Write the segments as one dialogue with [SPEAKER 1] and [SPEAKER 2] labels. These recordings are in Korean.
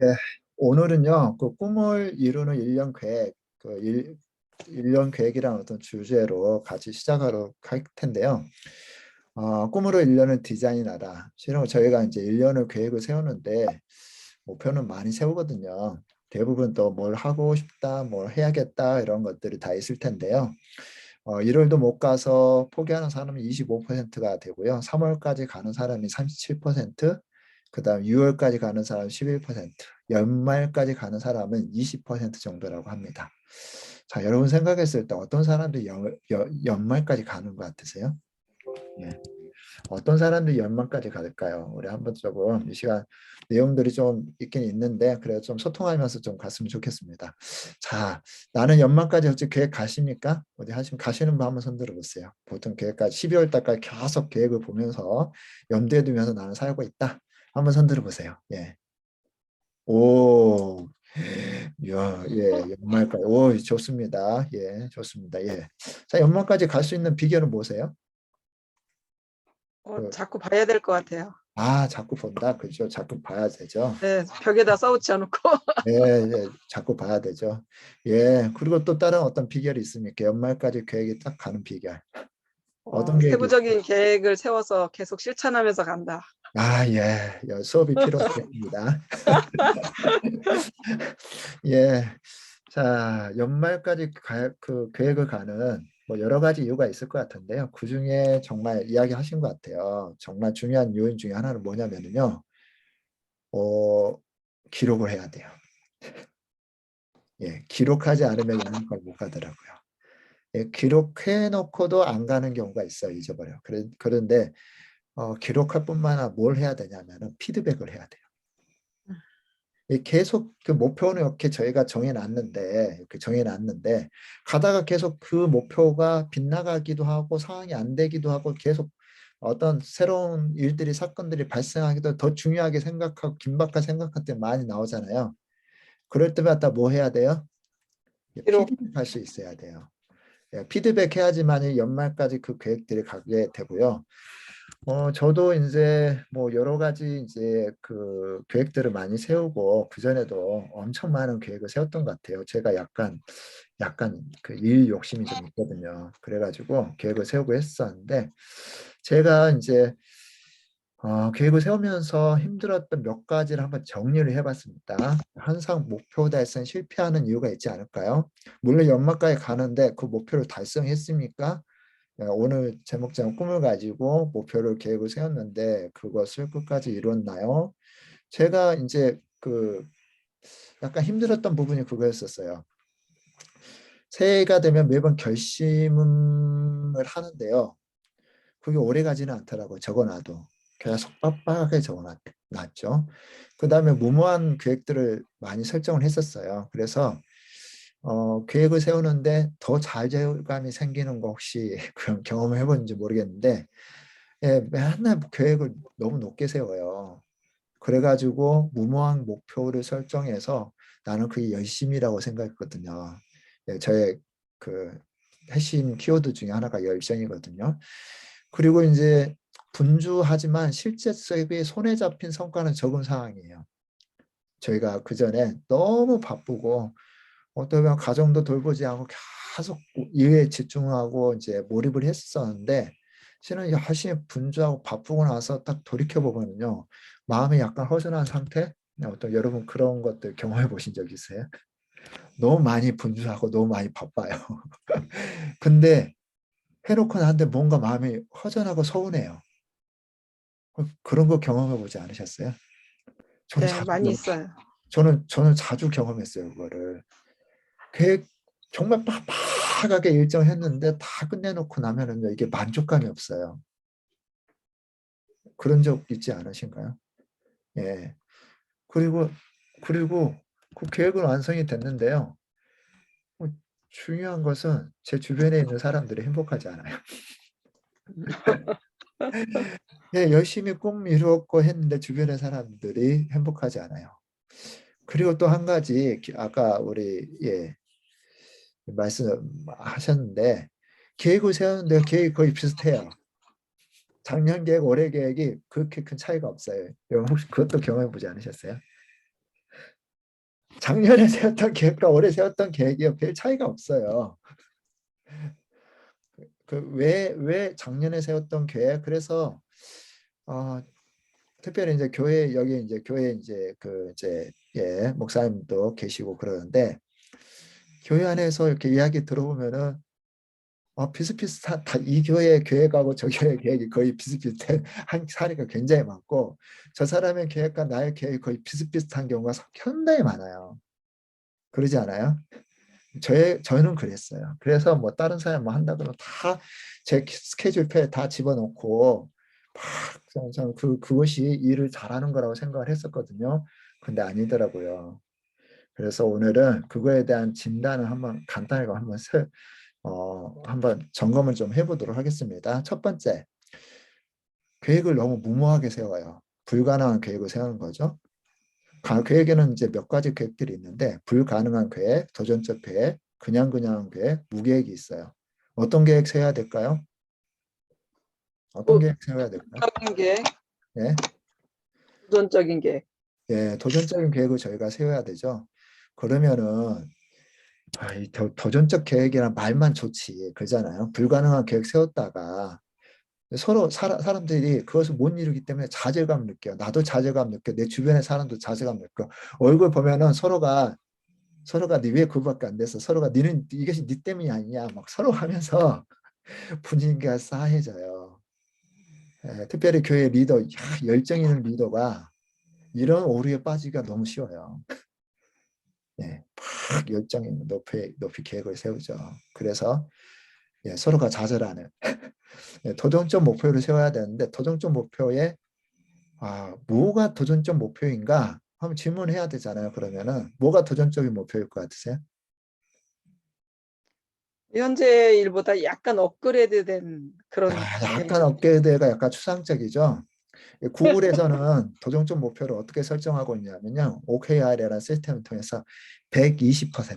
[SPEAKER 1] 네, 오늘은요, 그 꿈을 이루는 일년 계획, 일년 계획이라는 어떤 주제로 같이 시작하러 할 텐데요. 꿈으로 일년을 디자인하라. 실은 저희가 이제 일년을 계획을 세우는데 목표는 많이 세우거든요. 대부분 또 뭘 하고 싶다, 뭘 해야겠다 이런 것들이 다 있을 텐데요. 1월도 못 가서 포기하는 사람이 25%가 되고요. 3월까지 가는 사람이 37%, 그다음 6월까지 가는 사람 11%, 연말까지 가는 사람은 20% 정도라고 합니다. 자, 여러분 생각했을 때 어떤 사람들이 연말까지 가는 것 같으세요? 예. 어떤 사람들이 연말까지 갈까요? 우리 한번 조금 이 시간 내용들이 좀 있긴 있는데 그래도 좀 소통하면서 좀 갔으면 좋겠습니다. 자, 나는 연말까지 혹시 계획 가십니까? 어디 하시면 가시는 분 한번 손 들어보세요. 보통 계획까지 12월 달까지 계속 계획을 보면서 염두에 두면서 나는 살고 있다. 한번 손 들어보세요. 예. 오, 야, 예, 연말까지. 오, 좋습니다. 예, 좋습니다. 예. 자, 연말까지 갈 수 있는 비결은 뭐세요? 그,
[SPEAKER 2] 자꾸 봐야 될 것 같아요.
[SPEAKER 1] 자꾸 본다. 그죠? 자꾸 봐야 되죠.
[SPEAKER 2] 네, 벽에다 써놓지 않고.
[SPEAKER 1] 예, 예, 자꾸 봐야 되죠. 예, 그리고 또 다른 어떤 비결이 있습니까? 연말까지 계획이 딱 가는 비결. 어떤 계획이 있어요?
[SPEAKER 2] 세부적인 계획을 세워서 계속 실천하면서 간다.
[SPEAKER 1] 예, 수업이 필요하겠습니다. 예, 자, 연말까지 그 계획을 가는 뭐 여러 가지 이유가 있을 것 같은데요. 그 중에 정말 이야기하신 것 같아요. 정말 중요한 요인 중에 하나는 뭐냐면요. 어, 기록을 해야 돼요. 예, 기록하지 않으면 연말까지 못 가더라고요. 예, 기록해 놓고도 안 가는 경우가 있어요. 잊어버려. 그런데 기록할 뿐만 아니라 뭘 해야 되냐면은 피드백을 해야 돼요. 계속 그 목표는 이렇게 저희가 정해놨는데 이렇게 정해놨는데 가다가 계속 그 목표가 빗나가기도 하고 상황이 안 되기도 하고 계속 어떤 새로운 일들이 사건들이 발생하기도 더 중요하게 생각하고 긴박하게 생각할 때 많이 나오잖아요. 그럴 때마다 뭐 해야 돼요?
[SPEAKER 2] 기록.
[SPEAKER 1] 피드백할 수 있어야 돼요. 피드백 해야지만 연말까지 그 계획들이 가게 되고요. 저도 이제 뭐 여러 가지 이제 그 계획들을 많이 세우고 그전에도 엄청 많은 계획을 세웠던 것 같아요. 제가 약간 그 일 욕심이 좀 있거든요. 그래가지고 계획을 세우고 했었는데 제가 이제 계획을 세우면서 힘들었던 몇 가지를 한번 정리를 해봤습니다. 항상 목표 달성 실패하는 이유가 있지 않을까요? 물론 연말까지 가는데 그 목표를 달성했습니까? 오늘 제목장 꿈을 가지고 목표를 계획을 세웠는데 그것을 끝까지 이뤘나요? 제가 이제 그 약간 힘들었던 부분이 그거였었어요. 새해가 되면 매번 결심을 하는데요. 그게 오래 가지는 않더라고요. 적어놔도. 계속 빡빡하게 적어놨죠. 그 다음에 무모한 계획들을 많이 설정을 했었어요. 그래서 계획을 세우는데 더 좌절감이 생기는 거 혹시 그런 경험을 해봤는지 모르겠는데 예, 맨날 계획을 너무 높게 세워요. 그래가지고 무모한 목표를 설정해서 나는 그게 열심이라고 생각했거든요. 예, 저의 그 핵심 키워드 중에 하나가 열정이거든요. 그리고 이제 분주하지만 실제적인 손에 잡힌 성과는 적은 상황이에요. 저희가 그 전에 너무 바쁘고 어떻게 보면 가정도 돌보지 않고 계속 일에 집중하고 이제 몰입을 했었는데 실은 열심히 분주하고 바쁘고 나서 딱 돌이켜 보면요 마음이 약간 허전한 상태. 어떤 여러분 그런 것들 경험해 보신 적 있어요? 너무 많이 분주하고 너무 많이 바빠요. 근데 해놓고 나한테 뭔가 마음이 허전하고 서운해요. 그런 거 경험해 보지 않으셨어요? 저는
[SPEAKER 2] 네,
[SPEAKER 1] 자주
[SPEAKER 2] 많이 있어요.
[SPEAKER 1] 저는 자주 경험했어요 그거를. 계획 정말 빡빡하게 일정했는데 다 끝내놓고 나면은요 이게 만족감이 없어요. 그런 적 있지 않으신가요? 예. 그리고 그리고 그 계획은 완성이 됐는데요. 뭐 중요한 것은 제 주변에 있는 사람들이 행복하지 않아요. 예, 열심히 꿈 이루었고 했는데 주변의 사람들이 행복하지 않아요. 그리고 또 한 가지 아까 우리 말씀하셨는데 계획을 세우는데 계획이 거의 비슷해요. 작년 계획, 올해 계획이 그렇게 큰 차이가 없어요. 여러분 혹시 그것도 경험해 보지 않으셨어요? 작년에 세웠던 계획과 올해 세웠던 계획이 별 차이가 없어요. 왜 작년에 세웠던 계획? 그래서 어, 특별히 이제 교회 여기 이제 교회 이제 목사님도 계시고 그러는데 교회 안에서 이렇게 이야기 들어보면은 비슷비슷한 이 교회 계획하고 저 교회 계획이 거의 비슷비슷한 한 사례가 굉장히 많고 저 사람의 계획과 나의 계획이 거의 비슷비슷한 경우가 상당히 많아요. 그러지 않아요? 저는 그랬어요. 그래서 뭐 다른 사람 뭐 한다 그러면 다 제 스케줄표에 다 집어넣고 막 저는 그것이 일을 잘하는 거라고 생각을 했었거든요. 근데 아니더라고요. 그래서 오늘은 그거에 대한 진단을 한번 간단하게 한번 점검을 좀 해보도록 하겠습니다. 첫 번째, 계획을 너무 무모하게 세워요. 불가능한 계획을 세우는 거죠. 계획에는 이제 몇 가지 계획들이 있는데 불가능한 계획, 도전적 계획, 그냥 계획, 무계획이 있어요. 어떤 계획 세워야 될까요? 어떤 계획 세워야 될까요?
[SPEAKER 2] 도전적인 계획,
[SPEAKER 1] 네,
[SPEAKER 2] 도전적인 계획.
[SPEAKER 1] 예, 도전적인 계획을 저희가 세워야 되죠. 그러면은 이 도전적 계획이란 말만 좋지 그러잖아요. 불가능한 계획 세웠다가 서로 사람들이 그것을 못 이루기 때문에 좌절감 느껴요. 나도 좌절감 느껴. 내 주변의 사람도 좌절감 느껴. 얼굴 보면은 서로가 니 왜 그거밖에 안 됐어. 서로가 니는 이것이 니 때문이 아니냐. 막 서로 하면서 분위기가 싸해져요. 특별히 교회 리더, 열정 있는 리더가 이런 오류에 빠지기가 너무 쉬워요. 예, 막 열정 있는 높이 계획을 세우죠. 그래서 서로가 좌절하는 도전적 목표를 세워야 되는데 도전적 목표에 뭐가 도전적 목표인가? 한번 질문해야 되잖아요. 그러면은 뭐가 도전적인 목표일 것 같으세요?
[SPEAKER 2] 현재 일보다 약간 업그레이드된 그런
[SPEAKER 1] 약간 업그레이드가 약간 추상적이죠. 구글에서는 도전적 목표를 어떻게 설정하고 있냐면요. OKR이라는 시스템을 통해서 120%,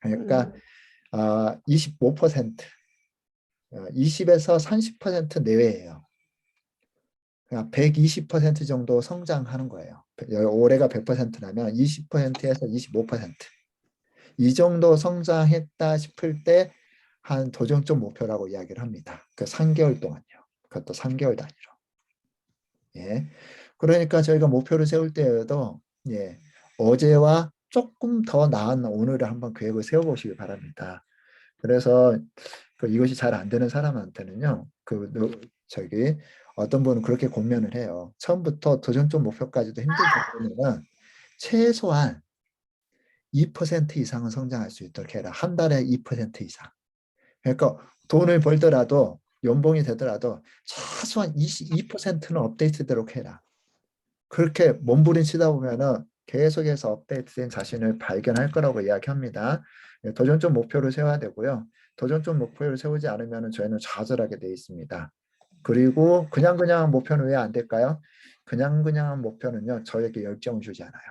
[SPEAKER 1] 그러니까 25%, 20에서 30% 내외예요. 그러니까 120% 정도 성장하는 거예요. 올해가 100%라면 20%에서 25%. 이 정도 성장했다 싶을 때 한 도전적 목표라고 이야기를 합니다. 그 3개월 동안요. 그것도 3개월 단위로. 예. 그러니까 저희가 목표를 세울 때에도 어제와 조금 더 나은 오늘을 한번 계획을 세워보시기 바랍니다. 그래서 이것이 잘 안 되는 사람한테는요, 저기 어떤 분은 그렇게 권면을 해요. 처음부터 도전적 목표까지도 힘들다 그러면은 최소한 2% 이상은 성장할 수 있도록 해라. 한 달에 2% 이상. 그러니까 돈을 벌더라도 연봉이 되더라도 최소한 2%는 업데이트되도록 해라. 그렇게 몸부림치다 보면은 계속해서 업데이트된 자신을 발견할 거라고 이야기합니다. 도전적 목표를 세워야 되고요. 도전적 목표를 세우지 않으면 저희는 좌절하게 돼 있습니다. 그리고 그냥 목표는 왜 안 될까요? 그냥 목표는요, 저에게 열정을 주지 않아요.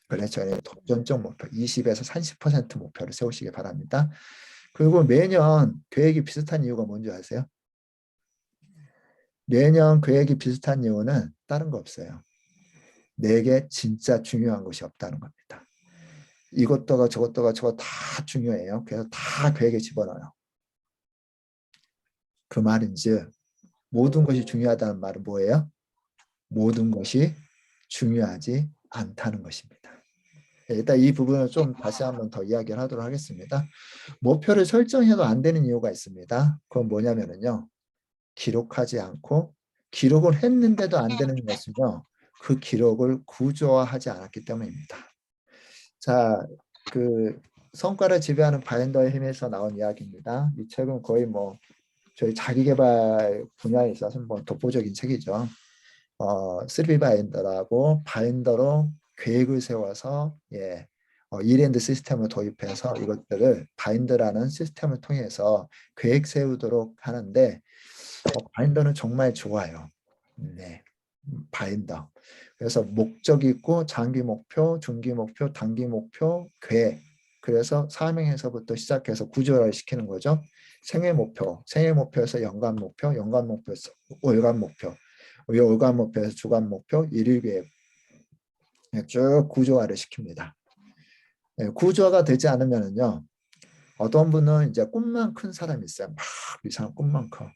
[SPEAKER 1] 그래서 저희는 도전적 목표 20에서 30% 목표를 세우시기 바랍니다. 그리고 매년 계획이 비슷한 이유가 뭔지 아세요? 매년 계획이 비슷한 이유는 다른 거 없어요. 내게 진짜 중요한 것이 없다는 겁니다. 이것도가 저것도가 저거 다 중요해요. 그래서 다 계획에 집어넣어요. 그 말인즉 모든 것이 중요하다는 말은 뭐예요? 모든 것이 중요하지 않다는 것입니다. 일단 이 부분을 좀 다시 한번 더 이야기를 하도록 하겠습니다. 목표를 설정해도 안 되는 이유가 있습니다. 그건 뭐냐면요. 기록하지 않고 기록을 했는데도 안 되는 것은요. 그 기록을 구조화하지 않았기 때문입니다. 자, 성과를 지배하는 바인더의 힘에서 나온 이야기입니다. 이 책은 거의 뭐 저희 자기계발 분야에 있어서 뭐 독보적인 책이죠. 3 바인더라고 바인더로 계획을 세워서 일엔드 시스템을 도입해서 이것들을 바인더라는 시스템을 통해서 계획 세우도록 하는데 바인더는 정말 좋아요. 네, 바인더. 그래서 목적이 있고 장기 목표, 중기 목표, 단기 목표, 계획. 그래서 사명에서부터 시작해서 구조화를 시키는 거죠. 생애 목표, 생애 목표에서 연간 목표, 연간 목표에서 월간 목표, 월간 목표에서 주간 목표, 일일 계획 쭉 구조화를 시킵니다. 예, 구조화가 되지 않으면은요. 어떤 분은 이제 꿈만 큰 사람이 있어요. 막 이상한 꿈만 커.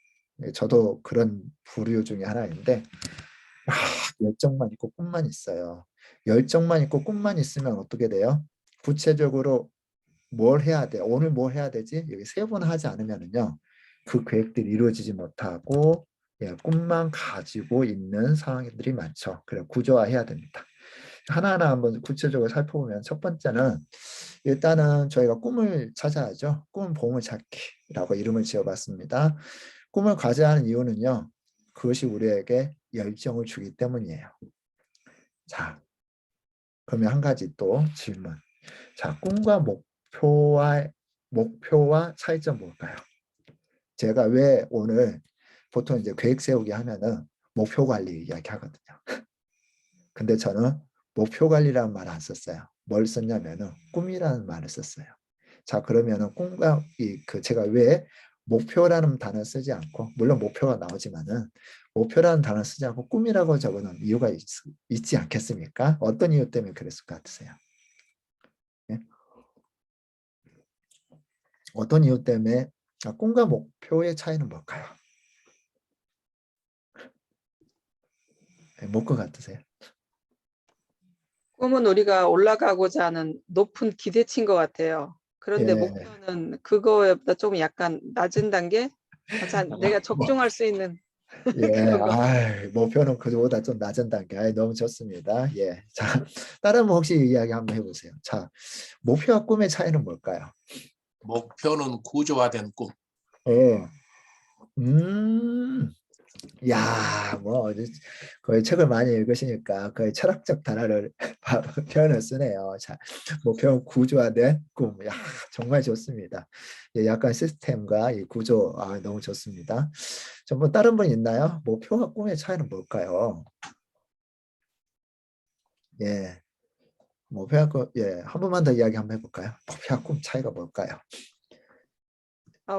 [SPEAKER 1] 예, 저도 그런 부류 중에 하나인데 막 열정만 있고 꿈만 있어요. 열정만 있고 꿈만 있으면 어떻게 돼요? 구체적으로 뭘 해야 돼? 오늘 뭘 해야 되지? 여기 세 번 하지 않으면은요. 그 계획들이 이루어지지 못하고 예, 꿈만 가지고 있는 상황들이 많죠. 그래 구조화해야 됩니다. 하나하나 한번 구체적으로 살펴보면 첫 번째는 일단은 저희가 꿈을 찾아야죠. 꿈 보물찾기라고 이름을 지어봤습니다. 꿈을 과제하는 이유는요. 그것이 우리에게 열정을 주기 때문이에요. 자, 그러면 한 가지 또 질문. 자, 꿈과 목표와 차이점 뭘까요? 제가 왜 오늘 보통 이제 계획 세우기 하면은 목표 관리 이야기 하거든요. 근데 저는 목표 관리라는 말 안 썼어요. 뭘 썼냐면은 꿈이라는 말을 썼어요. 자, 그러면은 꿈과 제가 왜 목표라는 단어 쓰지 않고 물론 목표가 나오지만은 목표라는 단어 쓰지 않고 꿈이라고 적어놓은 이유가 있지 않겠습니까? 어떤 이유 때문에 그랬을 것 같으세요? 예? 어떤 이유 때문에 꿈과 목표의 차이는 뭘까요? 뭘 것 같으세요?
[SPEAKER 2] 꿈은 우리가 올라가고자 하는 높은 기대치인 것 같아요. 그런데
[SPEAKER 1] 예.
[SPEAKER 2] 목표는 그거보다 조금 약간 낮은 단계? 자, 내가
[SPEAKER 1] 뭐,
[SPEAKER 2] 적중할 수 있는
[SPEAKER 1] 예,
[SPEAKER 2] 그런 거.
[SPEAKER 1] 목표는 그보다 좀 낮은 단계. 너무 좋습니다. 예. 자, 다른 분 혹시 이야기 한번 해보세요. 자, 목표와 꿈의 차이는 뭘까요?
[SPEAKER 3] 목표는 구조화된 꿈.
[SPEAKER 1] 예. 음, 야, 뭐, 거의 책을 많이 읽으시니까 거의 철학적 단어를 표현을 쓰네요. 자, 목표 구조화된 꿈. 야, 정말 좋습니다. 예, 약간 시스템과 이 구조, 너무 좋습니다. 뭐 다른 분 있나요? 목표와 꿈의 차이는 뭘까요? 예, 목표와 꿈, 예, 한 번만 더 이야기 한번 해볼까요? 목표와 꿈 차이가 뭘까요?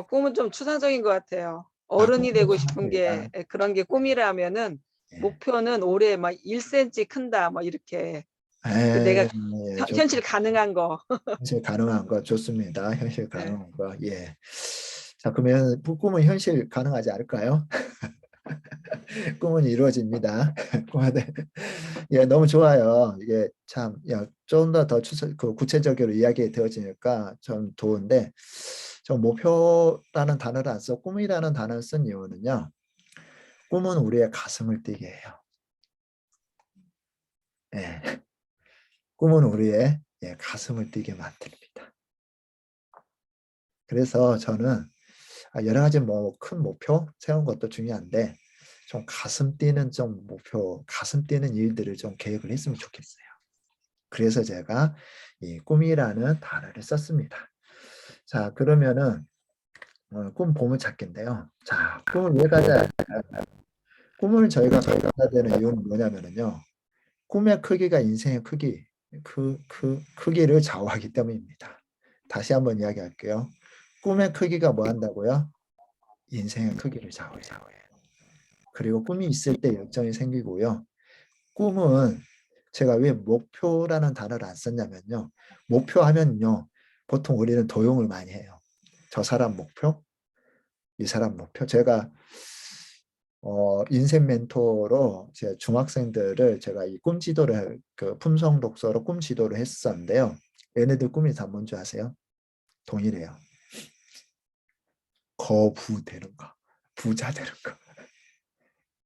[SPEAKER 2] 꿈은 좀 추상적인 것 같아요.
[SPEAKER 1] 꿈
[SPEAKER 2] 어른이 되고 싶은 게
[SPEAKER 1] 추상적이다.
[SPEAKER 2] 그런 게 꿈이라면은
[SPEAKER 1] 예.
[SPEAKER 2] 목표는 올해 막 1cm 큰다 뭐 이렇게 그 내가
[SPEAKER 1] 예,
[SPEAKER 2] 현실 가능한 거.
[SPEAKER 1] 현실 가능한 거 좋습니다. 현실
[SPEAKER 2] 네.
[SPEAKER 1] 가능한 거. 예. 자, 그러면 꿈은 현실 가능하지 않을까요? 꿈은 이루어집니다. 예, 너무 좋아요. 이게 참, 야, 좀 더 구체적으로 이야기 되어지니까 좀 좋은데, 저 목표라는 단어를 안 써, 꿈이라는 단어를 쓴 이유는요, 꿈은 우리의 가슴을 뛰게 해요. 예, 꿈은 우리의 가슴을 뛰게 만듭니다. 그래서 저는 여러 가지 뭐 큰 목표 세운 것도 중요한데 좀 가슴 뛰는 좀 목표, 가슴 뛰는 일들을 좀 계획을 했으면 좋겠어요. 그래서 제가 이 꿈이라는 단어를 썼습니다. 자, 그러면은 꿈 보물찾기인데요. 자, 꿈을 왜 가져야 할까요? 꿈을 저희가 가져야 되는 이유는 뭐냐면은요. 꿈의 크기가 인생의 크기를 좌우하기 때문입니다. 다시 한번 이야기할게요. 꿈의 크기가 뭐 한다고요? 인생의 크기를 좌우해요. 그리고 꿈이 있을 때 열정이 생기고요. 꿈은 제가 왜 목표라는 단어를 안 썼냐면요. 목표 하면요. 보통 우리는 도용을 많이 해요. 저 사람 목표, 이 사람 목표. 제가 인생 멘토로 제 중학생들을 제가 이 꿈 지도를 그 품성 독서로 꿈 지도를 했었는데요. 얘네들 꿈이 다 뭔지 아세요? 동일해요. 거부되는 거, 부자 되는 거.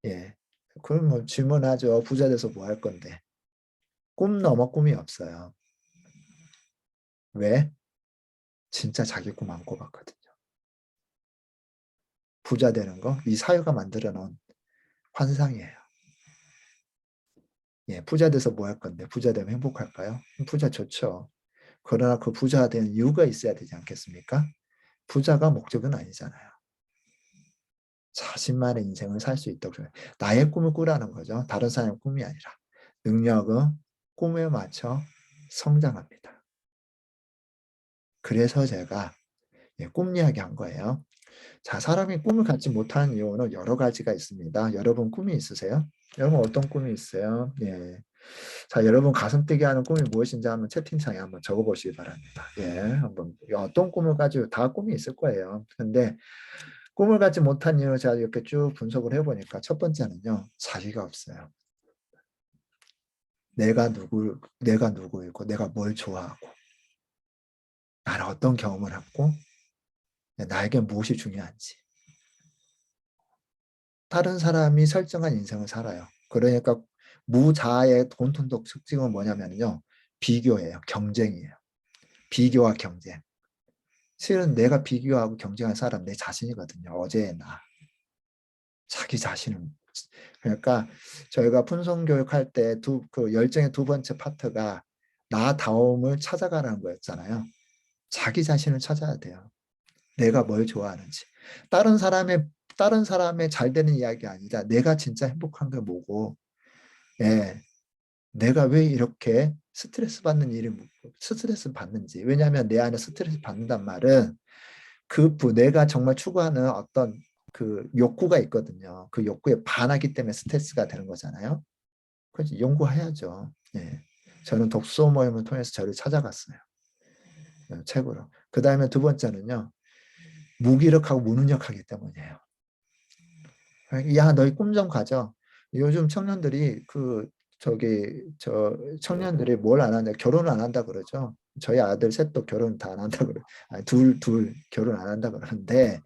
[SPEAKER 1] 예. 그럼 뭐 질문하죠. 부자 돼서 뭐 할 건데? 꿈 넘어 꿈이 없어요. 왜? 진짜 자기 꿈 안 꿔봤거든요. 부자 되는 거, 이 사회가 만들어 놓은 환상이에요. 예, 부자 돼서 뭐 할 건데? 부자 되면 행복할까요? 부자 좋죠. 그러나 그 부자가 되는 이유가 있어야 되지 않겠습니까? 부자가 목적은 아니잖아요. 자신만의 인생을 살 수 있도록 나의 꿈을 꾸라는 거죠. 다른 사람의 꿈이 아니라 능력은 꿈에 맞춰 성장합니다. 그래서 제가 꿈 이야기 한 거예요. 자, 사람이 꿈을 갖지 못하는 이유는 여러 가지가 있습니다. 여러분 꿈이 있으세요? 여러분 어떤 꿈이 있어요? 예. 자, 여러분 가슴 뛰게 하는 꿈이 무엇인지 한번 채팅창에 한번 적어보시기 바랍니다. 예, 한번 어떤 꿈을 가지고 다 꿈이 있을 거예요. 근데 꿈을 갖지 못한 이유 제가 이렇게 쭉 분석을 해보니까 첫 번째는요, 자기가 없어요. 내가 누구이고, 내가 뭘 좋아하고, 나는 어떤 경험을 했고, 나에게 무엇이 중요한지. 다른 사람이 설정한 인생을 살아요. 그러니까 무자아의 공통적 특징은 뭐냐면요, 비교예요, 경쟁이에요. 비교와 경쟁. 실은 내가 비교하고 경쟁한 사람 내 자신이거든요. 어제의 나. 자기 자신을. 그러니까 저희가 품성교육할 때 그 열정의 두 번째 파트가 나다움을 찾아가라는 거였잖아요. 자기 자신을 찾아야 돼요. 내가 뭘 좋아하는지. 다른 사람의 잘 되는 이야기 아니라 내가 진짜 행복한 게 뭐고, 예, 내가 왜 이렇게 스트레스 받는지. 왜냐하면 내 안에 스트레스 받는단 말은 내가 정말 추구하는 어떤 그 욕구가 있거든요. 그 욕구에 반하기 때문에 스트레스가 되는 거잖아요. 그래서 연구해야죠. 예. 저는 독서 모임을 통해서 저를 찾아갔어요. 책으로. 그 다음에 두 번째는요, 무기력하고 무능력하기 때문이에요. 야, 너희 꿈 좀 가져. 요즘 청년들이 청년들이 뭘 안 한다, 결혼을 안 한다 그러죠. 저희 아들 셋도 결혼 다 안 한다 그래. 아니, 둘 결혼 안 한다 그러는데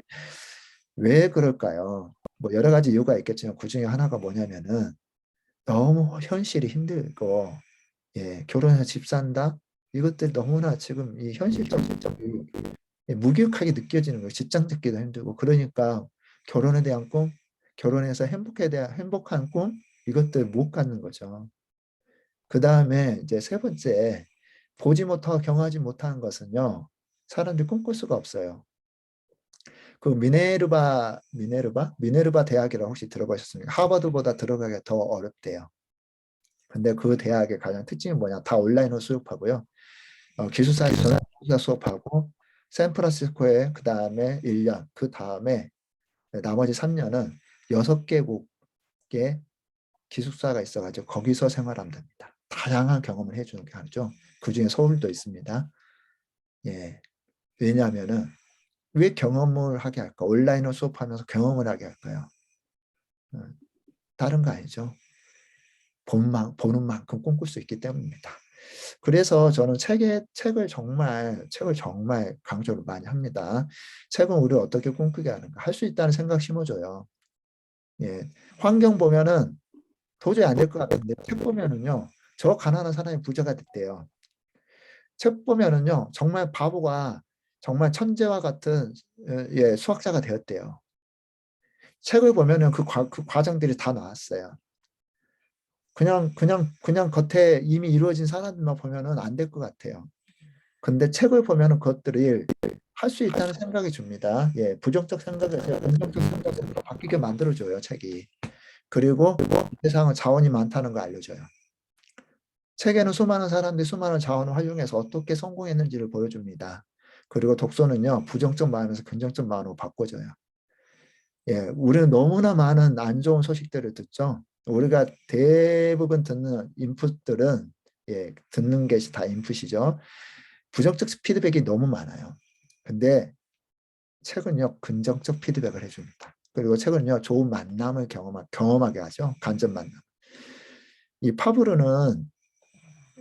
[SPEAKER 1] 왜 그럴까요? 뭐 여러 가지 이유가 있겠지만 그 중에 하나가 뭐냐면은 너무 현실이 힘들고, 예, 결혼해서 집 산다? 이것들 너무나 지금 이 현실적 무기력하게 느껴지는 거예요. 직장 듣기도 힘들고. 그러니까 결혼에 대한 꿈, 결혼해서 행복한 꿈, 이것들 못 갖는 거죠. 그 다음에 이제 세 번째, 보지 못하고 경험하지 못하는 것은요, 사람들이 꿈꿀 수가 없어요. 그 미네르바 대학이라고 혹시 들어보셨습니까? 하버드보다 들어가기가 더 어렵대요. 근데 그 대학의 가장 특징이 뭐냐? 다 온라인으로 수업하고요. 기숙사 수업하고 샌프란시스코에 그 다음에 1년, 그 다음에 나머지 3년은 6개국의 기숙사가 있어가지고 거기서 생활하면 됩니다. 다양한 경험을 해주는 게 하죠. 그 중에 서울도 있습니다. 예, 왜냐하면은 왜 경험을 하게 할까? 온라인으로 수업하면서 경험을 하게 할까요? 다른 거 아니죠. 보는 만큼 꿈꿀 수 있기 때문입니다. 그래서 저는 책을 정말 강조를 많이 합니다. 책은 우리를 어떻게 꿈꾸게 하는가? 할 수 있다는 생각 심어줘요. 예. 환경 보면은 도저히 안 될 것 같은데 책 보면은요, 저 가난한 사람이 부자가 됐대요. 책 보면은요, 정말 바보가 정말 천재와 같은 예, 수학자가 되었대요. 책을 보면은 그 과정들이 다 나왔어요. 그냥 겉에 이미 이루어진 사람들만 보면은 안 될 것 같아요. 근데 책을 보면은 그것들이 할 수 있다는 생각이 줍니다. 예, 부정적 생각에서 긍정적 생각으로 바뀌게 만들어줘요, 책이. 그리고 세상은 자원이 많다는 거 알려줘요. 책에는 수많은 사람들이 수많은 자원을 활용해서 어떻게 성공했는지를 보여줍니다. 그리고 독서는요, 부정적 마음에서 긍정적 마음으로 바꿔줘요. 예, 우리는 너무나 많은 안 좋은 소식들을 듣죠. 우리가 대부분 듣는 인풋들은, 예, 듣는 것이 다 인풋이죠. 부정적 피드백이 너무 많아요. 근데 책은요, 긍정적 피드백을 해줍니다. 그리고 책은요, 좋은 만남을 경험하게 하죠. 간접 만남. 이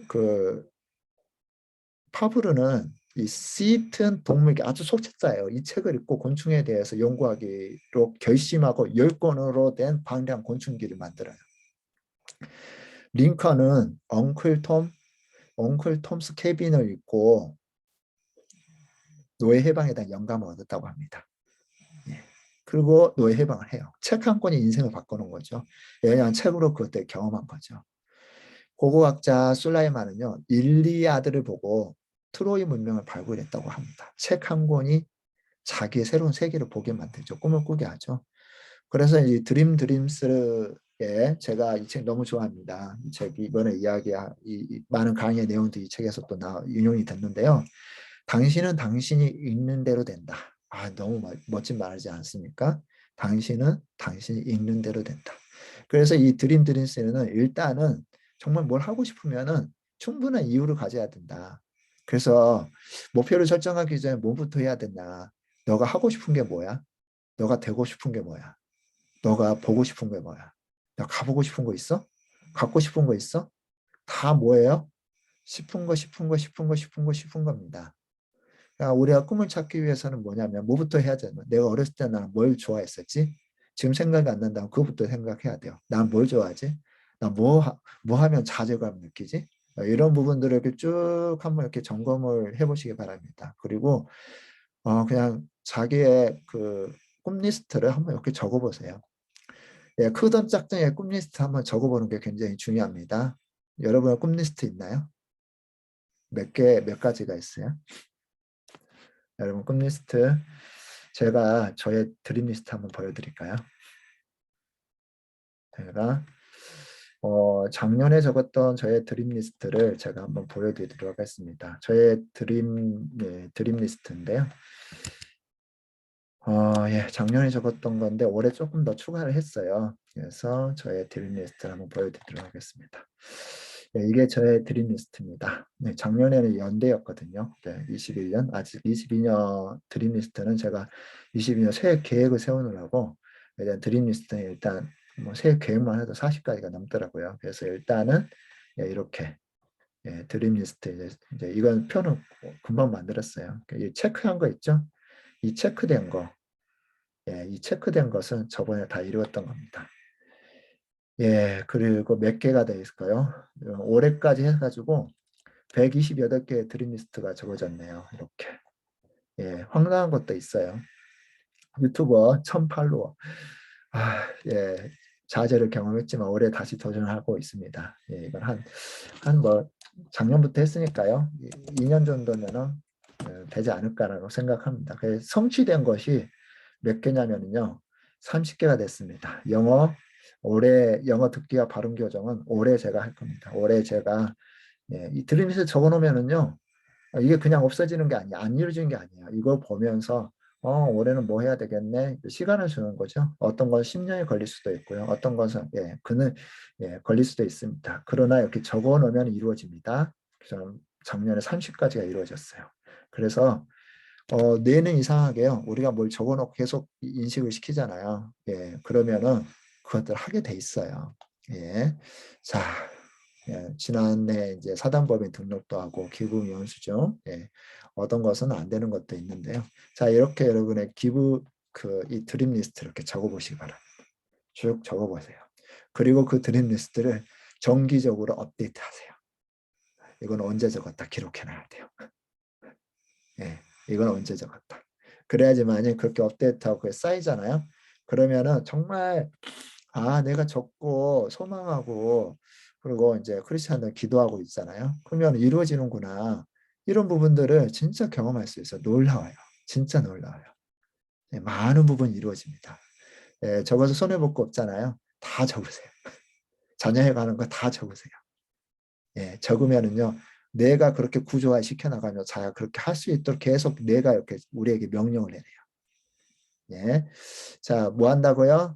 [SPEAKER 1] 그 파브르는 이 시튼 동물계 아주 속책자예요. 이 책을 읽고 곤충에 대해서 연구하기로 결심하고 10권으로 된 방대한 곤충기를 만들어요. 링컨은 엉클 톰스 케빈을 읽고 노예 해방에 대한 영감을 얻었다고 합니다. 예. 그리고 노예 해방을 해요. 책 한 권이 인생을 바꾸는 거죠. 왜냐하면 책으로 그때 경험한 거죠. 고고학자 술라이만은요, 일리아드를 보고 트로이 문명을 발굴했다고 합니다. 책 한 권이 자기의 새로운 세계를 보게 만들죠. 꿈을 꾸게 하죠. 그래서 이 드림스의 제가 이 책 너무 좋아합니다. 이 책 이번에 많은 강의의 내용도 이 책에서 또 인용이 됐는데요. 당신은 당신이 읽는 대로 된다. 아, 너무 멋진 말이지 않습니까? 당신은 당신이 읽는 대로 된다. 그래서 이 드림스는 일단은 정말 뭘 하고 싶으면은 충분한 이유를 가져야 된다. 그래서 목표를 설정하기 전에 뭐부터 해야 되냐. 너가 하고 싶은 게 뭐야? 너가 되고 싶은 게 뭐야? 너가 보고 싶은 게 뭐야? 너 가보고 싶은 거 있어? 갖고 싶은 거 있어? 다 뭐예요? 싶은 거, 싶은 거, 싶은 거, 싶은 거, 싶은 겁니다. 그러니까 우리가 꿈을 찾기 위해서는 뭐냐면 뭐부터 해야 되냐면 내가 어렸을 때 나는 뭘 좋아했었지? 지금 생각이 안 난다면 그것부터 생각해야 돼요. 난 뭘 좋아하지? 나 뭐 하면 자괴감 느끼지? 이런 부분들을 이렇게 쭉 한번 이렇게 점검을 해보시기 바랍니다. 그리고 그냥 자기의 그 꿈 리스트를 한번 이렇게 적어보세요. 예, 크던 짝퉁의 꿈 리스트 한번 적어보는 게 굉장히 중요합니다. 여러분의 꿈 리스트 있나요? 몇 가지가 있어요? 여러분 꿈 리스트 제가 저의 드림 리스트 한번 보여드릴까요? 제가 작년에 적었던 저의 드림 리스트를 제가 한번 보여드리도록 하겠습니다. 저의 드림 리스트인데요. 예, 작년에 적었던 건데 올해 조금 더 추가를 했어요. 그래서 저의 드림 리스트를 한번 보여드리도록 하겠습니다. 네, 이게 저의 드림 리스트입니다. 네, 작년에는 연대였거든요. 네, 21년 아직 22년 드림 리스트는 제가 22년 새해 계획을 세우느라고 일단 드림 리스트는 일단 뭐 새해 계획만 해도 40가지가 넘더라고요. 그래서 일단은 예, 이렇게 예, 드림 리스트 이제 이건 표는 금방 만들었어요. 이 체크한 거 있죠? 이 체크된 거 예, 이 체크된 것은 저번에 다 이루었던 겁니다. 예, 그리고 몇 개가 돼 있을까요? 올해까지 해가지고 128개의 드림리스트가 적어졌네요. 이렇게. 예, 황당한 것도 있어요. 유튜버 1000팔로워. 예, 좌절을 경험했지만 올해 다시 도전하고 있습니다. 예, 이건 뭐 작년부터 했으니까요. 2년 정도면은 되지 않을까라고 생각합니다. 그래서 성취된 것이 몇 개냐면요. 30개가 됐습니다. 올해 영어 듣기와 발음 교정은 올해 제가 할 겁니다. 올해 제가 예, 이 드림에서 적어놓으면은요. 이게 그냥 없어지는 게 아니야. 안 이루어지는 게 아니야. 이거 보면서 올해는 뭐 해야 되겠네. 시간을 주는 거죠. 어떤 건 10년이 걸릴 수도 있고요. 어떤 것은 걸릴 수도 있습니다. 그러나 이렇게 적어 놓으면 이루어집니다. 그래서 작년에 30가지가 이루어졌어요. 그래서 뇌는 이상하게요. 우리가 뭘 적어놓고 계속 인식을 시키잖아요. 예, 그러면은 그것들 하게 돼 있어요. 예, 자, 예, 지난해 이제 사단법인 등록도 하고 기부 영수증, 예, 얻은 것은 안 되는 것도 있는데요. 자, 이렇게 여러분의 이 드림 리스트 이렇게 적어보시기 바랍니다. 쭉 적어보세요. 그리고 그 드림 리스트를 정기적으로 업데이트하세요. 이건 언제 적었다 기록해놔야 돼요. 예, 이건 언제 적었다. 그래야지만이 그렇게 업데이트하고 그게 쌓이잖아요. 그러면은 정말 내가 적고 소망하고 그리고 이제 크리스찬들 기도하고 있잖아요. 그러면 이루어지는구나. 이런 부분들을 진짜 경험할 수 있어요. 놀라워요. 진짜 놀라워요. 예, 많은 부분이 이루어집니다. 예, 적어서 손해볼 거 없잖아요. 다 적으세요. 자녀에 관한 거 다 적으세요. 예, 적으면은요. 내가 그렇게 구조화 시켜나가며 자기가 그렇게 할 수 있도록 계속 내가 이렇게 우리에게 명령을 해내요. 예. 자, 뭐 한다고요?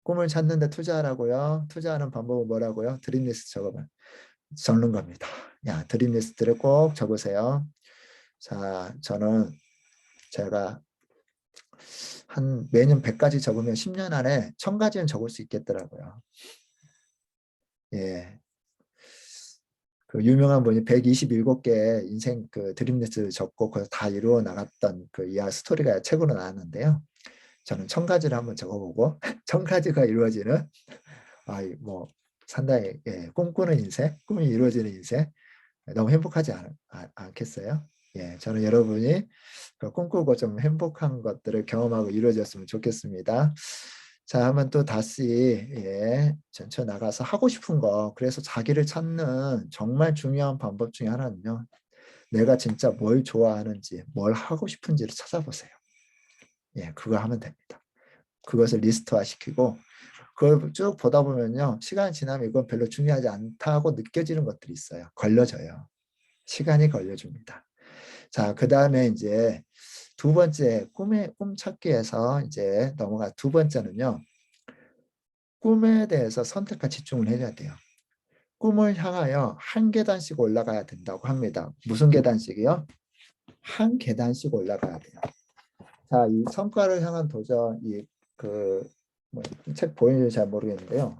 [SPEAKER 1] 꿈을 찾는데 투자하라고요. 투자하는 방법은 뭐라고요? 드림리스트 적는 겁니다. 야, 드림리스트를 꼭 적으세요. 자, 제가 매년 100가지 적으면 10년 안에 1000가지는 적을 수 있겠더라고요. 예. 그 유명한 분이 127개 인생 그 드림리스트를 적고 그걸 다 이루어 나갔던 그 이야 스토리가 책으로 나왔는데요. 저는 1000가지를 한번 적어보고 1000가지가 이루어지는 뭐 상당히 꿈꾸는 인생, 꿈이 이루어지는 인생 너무 행복하지 않겠어요? 예, 저는 여러분이 그 꿈꾸고 좀 행복한 것들을 경험하고 이루어졌으면 좋겠습니다. 자, 한번 또 다시 전쳐 나가서 하고 싶은 거 그래서 자기를 찾는 정말 중요한 방법 중에 하나는요. 내가 진짜 뭘 좋아하는지 뭘 하고 싶은지를 찾아보세요. 예, 그거 하면 됩니다. 그것을 리스트화 시키고 그걸 쭉 보다 보면요. 시간이 지나면 이건 별로 중요하지 않다고 느껴지는 것들이 있어요. 걸려져요. 시간이 걸려줍니다. 자, 그 다음에 이제 두 번째 꿈 찾기에서 이제 두 번째는요. 꿈에 대해서 선택과 집중을 해야 돼요. 꿈을 향하여 한 계단씩 올라가야 된다고 합니다. 무슨 계단씩이요? 한 계단씩 올라가야 돼요. 자, 이 성과를 향한 도전, 책 보이는지 잘 모르겠는데요.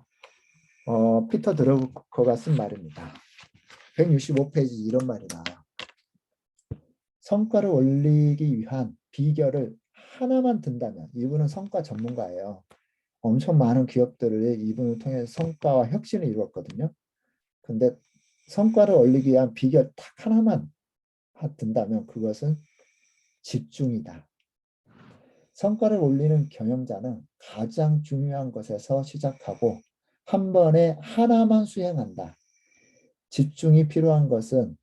[SPEAKER 1] 피터 드러커가 쓴 말입니다. 165페이지 이런 말이 나와요. 성과를 올리기 위한 비결을 하나만 든다면, 이분은 성과 전문가예요. 엄청 많은 기업들을 이분을 통해 성과와 혁신을 이루었거든요. 근데 성과를 올리기 위한 비결 딱 하나만 든다면 그것은 집중이다. 성과를 올리는 경영자는 가장 중요한 것에서 시작하고 한 번에 하나만 수행한다. 집중이 필요한 것은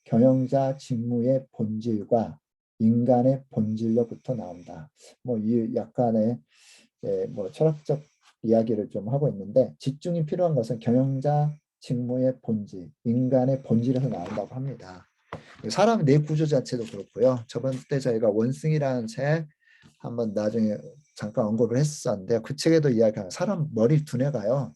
[SPEAKER 1] 경영자 직무의 본질과 인간의 본질로부터 나온다. 이 약간의 철학적 이야기를 좀 하고 있는데, 집중이 필요한 것은 경영자 직무의 본질, 인간의 본질에서 나온다고 합니다. 사람의 뇌 구조 자체도 그렇고요. 저번 때 저희가 원승이라는 책 한번 나중에 잠깐 언급을 했었는데, 그 책에도 이야기하는 사람 머리 두뇌가요,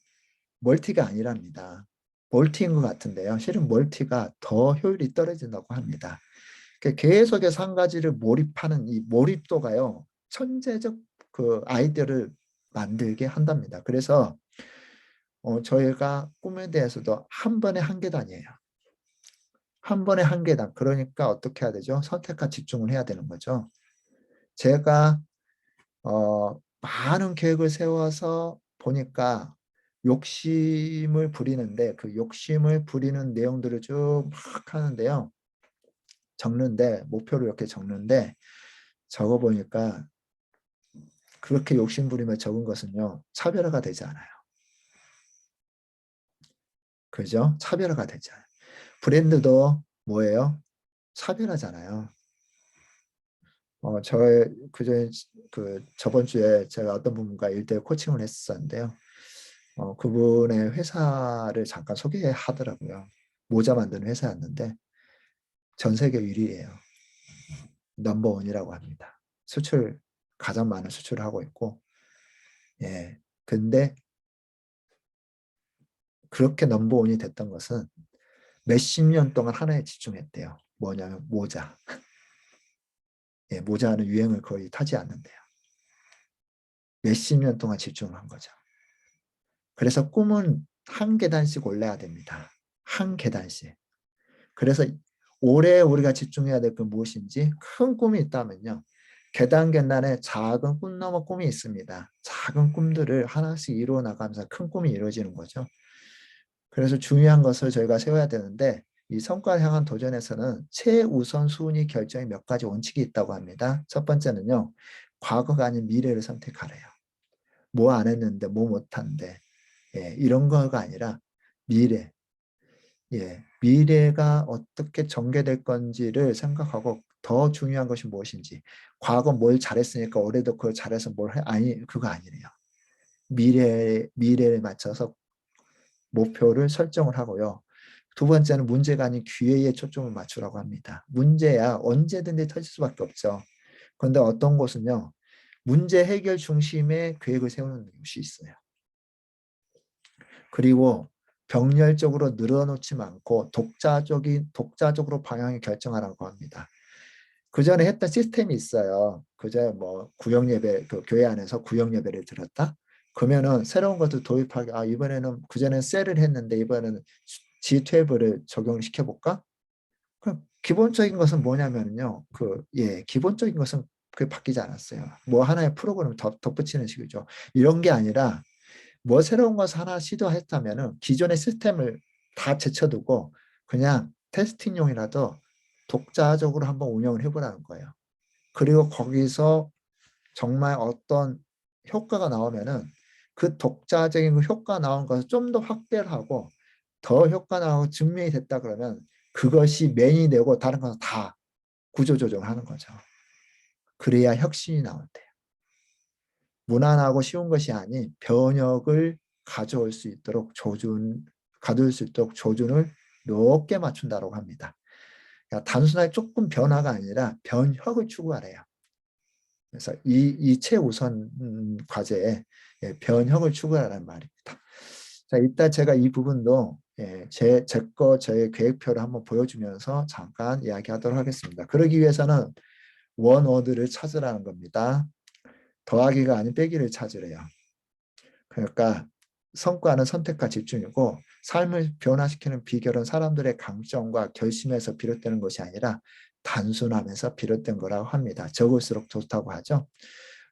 [SPEAKER 1] 멀티가 아니랍니다. 멀티인 것 같은데요. 실은 멀티가 더 효율이 떨어진다고 합니다. 계속해서 한 가지를 몰입하는 이 몰입도가요, 천재적 그 아이디어를 만들게 한답니다. 그래서 저희가 꿈에 대해서도 한 번에 한 계단이에요. 한 번에 한 계단. 그러니까 어떻게 해야 되죠? 선택과 집중을 해야 되는 거죠. 제가 많은 계획을 세워서 보니까 욕심을 부리는데, 그 욕심을 부리는 내용들을 쭉 막 하는데요. 적는데, 목표를 이렇게 적는데, 적어보니까 그렇게 욕심 부리며 적은 것은요, 차별화가 되지 않아요. 그죠? 차별화가 되지 않아요. 브랜드도 뭐예요? 차별하잖아요. 저번 주에 제가 어떤 분과 1대1 코칭을 했었는데요. 그분의 회사를 잠깐 소개하더라고요. 모자 만드는 회사였는데 전 세계 1위예요. 넘버원이라고 합니다. 가장 많은 수출을 하고 있고, 예. 근데 그렇게 넘버원이 됐던 것은 몇십 년 동안 하나에 집중했대요. 뭐냐면 모자. 예, 모자는 유행을 거의 타지 않는데요. 몇십 년 동안 집중을 한 거죠. 그래서 꿈은 한 계단씩 올라야 됩니다. 한 계단씩. 그래서 올해 우리가 집중해야 될 건 무엇인지, 큰 꿈이 있다면요, 계단에 작은 꿈 넘어 꿈이 있습니다. 작은 꿈들을 하나씩 이루어 나가면서 큰 꿈이 이루어지는 거죠. 그래서 중요한 것을 저희가 세워야 되는데, 이 성과를 향한 도전에서는 최우선 순위 결정의 몇 가지 원칙이 있다고 합니다. 첫 번째는요, 과거가 아닌 미래를 선택하래요. 뭐 안 했는데, 뭐 못한데, 예, 이런 거가 아니라 미래. 예, 미래가 어떻게 전개될 건지를 생각하고, 더 중요한 것이 무엇인지, 과거 뭘 잘했으니까 올해도 그걸 잘해서 아니, 그거 아니래요. 미래에 맞춰서 목표를 설정을 하고요. 두 번째는 문제가 아닌 기회에 초점을 맞추라고 합니다. 문제야 언제든지 터질 수밖에 없죠. 그런데 어떤 곳은요, 문제 해결 중심의 계획을 세우는 곳이 있어요. 그리고 병렬적으로 늘어놓지 않고 독자적으로 방향을 결정하라고 합니다. 그 전에 했던 시스템이 있어요. 그제 구역 예배, 그 교회 안에서 구역 예배를 드렸다. 그러면은 새로운 것도 도입하기, 이번에는 그전에는 셀을 했는데 이번에는 G12를 적용시켜 볼까? 그럼 기본적인 것은 뭐냐면요. 기본적인 것은 그게 바뀌지 않았어요. 뭐 하나의 프로그램을 덧붙이는 식이죠. 이런 게 아니라 뭐 새로운 것을 하나 시도했다면은 기존의 시스템을 다 제쳐두고 그냥 테스팅용이라도 독자적으로 한번 운영을 해보라는 거예요. 그리고 거기서 정말 어떤 효과가 나오면은 그 독자적인 효과 나온 것을 좀 더 확대를 하고, 더 효과 나오고 증명이 됐다 그러면 그것이 메인이 되고 다른 것은 다 구조조정을 하는 거죠. 그래야 혁신이 나온대요. 무난하고 쉬운 것이 아닌 변혁을 가져올 수 있도록 조준을 높게 맞춘다고 합니다. 그러니까 단순하게 조금 변화가 아니라 변혁을 추구하래요. 그래서 이 최우선 과제에 변혁을 추구하라는 말입니다. 자, 이따 제가 이 부분도 예, 저의 계획표를 한번 보여주면서 잠깐 이야기하도록 하겠습니다. 그러기 위해서는 원어드를 찾으라는 겁니다. 더하기가 아닌 빼기를 찾으래요. 그러니까 성과는 선택과 집중이고 삶을 변화시키는 비결은 사람들의 강점과 결심에서 비롯되는 것이 아니라 단순함에서 비롯된 거라고 합니다. 적을수록 좋다고 하죠.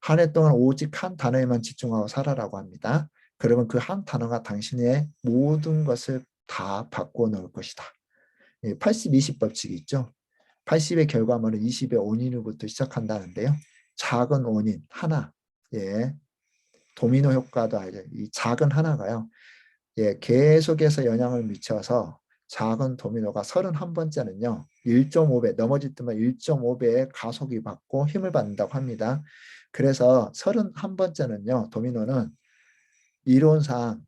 [SPEAKER 1] 한 해 동안 오직 한 단어에만 집중하고 살아라고 합니다. 그러면 그 한 단어가 당신의 모든 것을 다 바꾸어 놓을 것이다. 80-20 법칙이 있죠. 80의 결과물은 20의 원인으로부터 시작한다는데요. 작은 원인 하나, 예, 도미노 효과도 알죠. 이 작은 하나가요. 예, 계속해서 영향을 미쳐서 작은 도미노가 31번째는요. 1.5배, 넘어질 때만 1.5배의 가속이 받고 힘을 받는다고 합니다. 그래서 31번째는요. 도미노는 이론상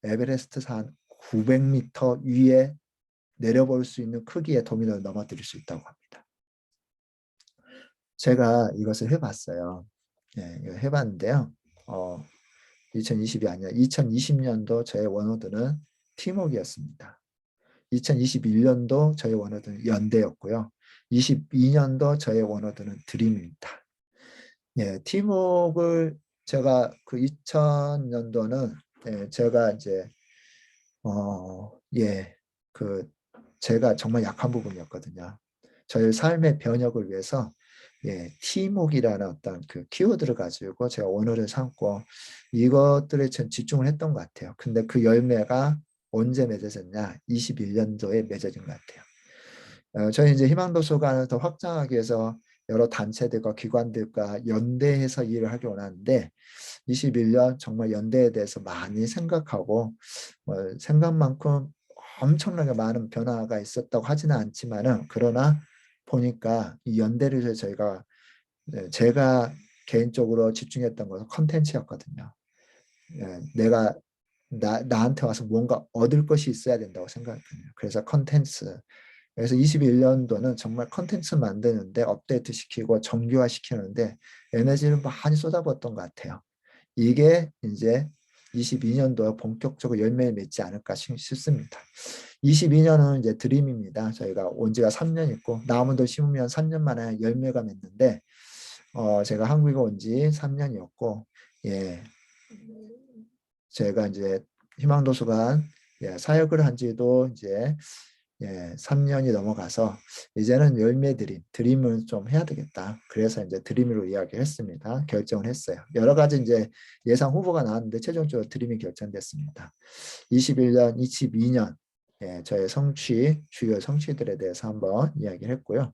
[SPEAKER 1] 에베레스트 산 900m 위에 내려볼 수 있는 크기의 도미노를 넘어뜨릴 수 있다고 합니다. 제가 이것을 해봤어요. 예, 이거 해봤는데요. 2020이 아니라 2020년도 저의 원어드는 팀워크였습니다. 2021년도 저의 원어드는 연대였고요. 22년도 저의 원어드는 드림입니다. 예, 팀워크를 제가 그 2000년도는 예, 제가 이제 그 제가 정말 약한 부분이었거든요. 저의 삶의 변혁을 위해서 팀워크라는 어떤 그 키워드를 가지고 제가 원어를 삼고 이것들에 전 집중을 했던 것 같아요. 근데 그 열매가 언제 맺어졌냐? 21년도에 맺어진 것 같아요. 저희 이제 희망도서관을 더 확장하기 위해서 여러 단체들과 기관들과 연대해서 일을 하기 원하는데 21년 정말 연대에 대해서 많이 생각하고 생각만큼 엄청나게 많은 변화가 있었다고 하지는 않지만은 그러나 보니까 이 연대를 위해서 제가 개인적으로 집중했던 것은 컨텐츠였거든요. 내가 나한테 와서 뭔가 얻을 것이 있어야 된다고 생각했거든요. 그래서 컨텐츠. 그래서 21년도는 정말 컨텐츠 만드는데 업데이트 시키고 정교화 시키는데 에너지를 많이 쏟아부었던 것 같아요. 이게 이제 22년도에 본격적으로 열매를 맺지 않을까 싶습니다. 22년은 이제 드림입니다. 저희가 온 지가 3년 있고 나무도 심으면 3년 만에 열매가 맺는데 제가 한국에 온 지 3년이었고 예, 제가 이제 희망도서관 사역을 한 지도 이제 3년이 넘어가서 이제는 열매 드림을 좀 해야 되겠다. 그래서 이제 드림으로 이야기를 했습니다. 결정을 했어요. 여러 가지 이제 예상 후보가 나왔는데 최종적으로 드림이 결정됐습니다. 21년, 22년 저의 주요 성취들에 대해서 한번 이야기를 했고요.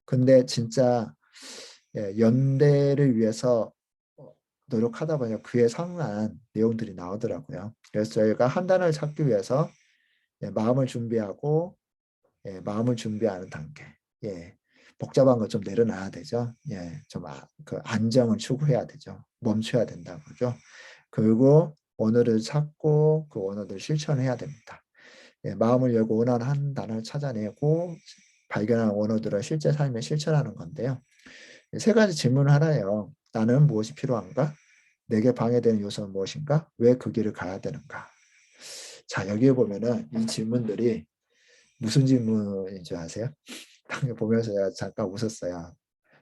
[SPEAKER 1] 근데 진짜 연대를 위해서 노력하다 보니까 그에 상응한 내용들이 나오더라고요. 그래서 저희가 한 단어를 찾기 위해서 마음을 준비하고 마음을 준비하는 단계. 복잡한 거 좀 내려놔야 되죠. 그 안정을 추구해야 되죠. 멈춰야 된다는 거죠. 그리고 언어를 찾고 그 언어를 실천해야 됩니다. 마음을 열고 원하는 한 단어를 찾아내고 발견한 언어들을 실제 삶에 실천하는 건데요. 세 가지 질문을 하나요. 나는 무엇이 필요한가? 내게 방해되는 요소는 무엇인가? 왜 그 길을 가야 되는가? 자, 여기에 보면은 이 질문들이 무슨 질문인 줄 아세요? 당연히 보면서 제가 잠깐 웃었어요.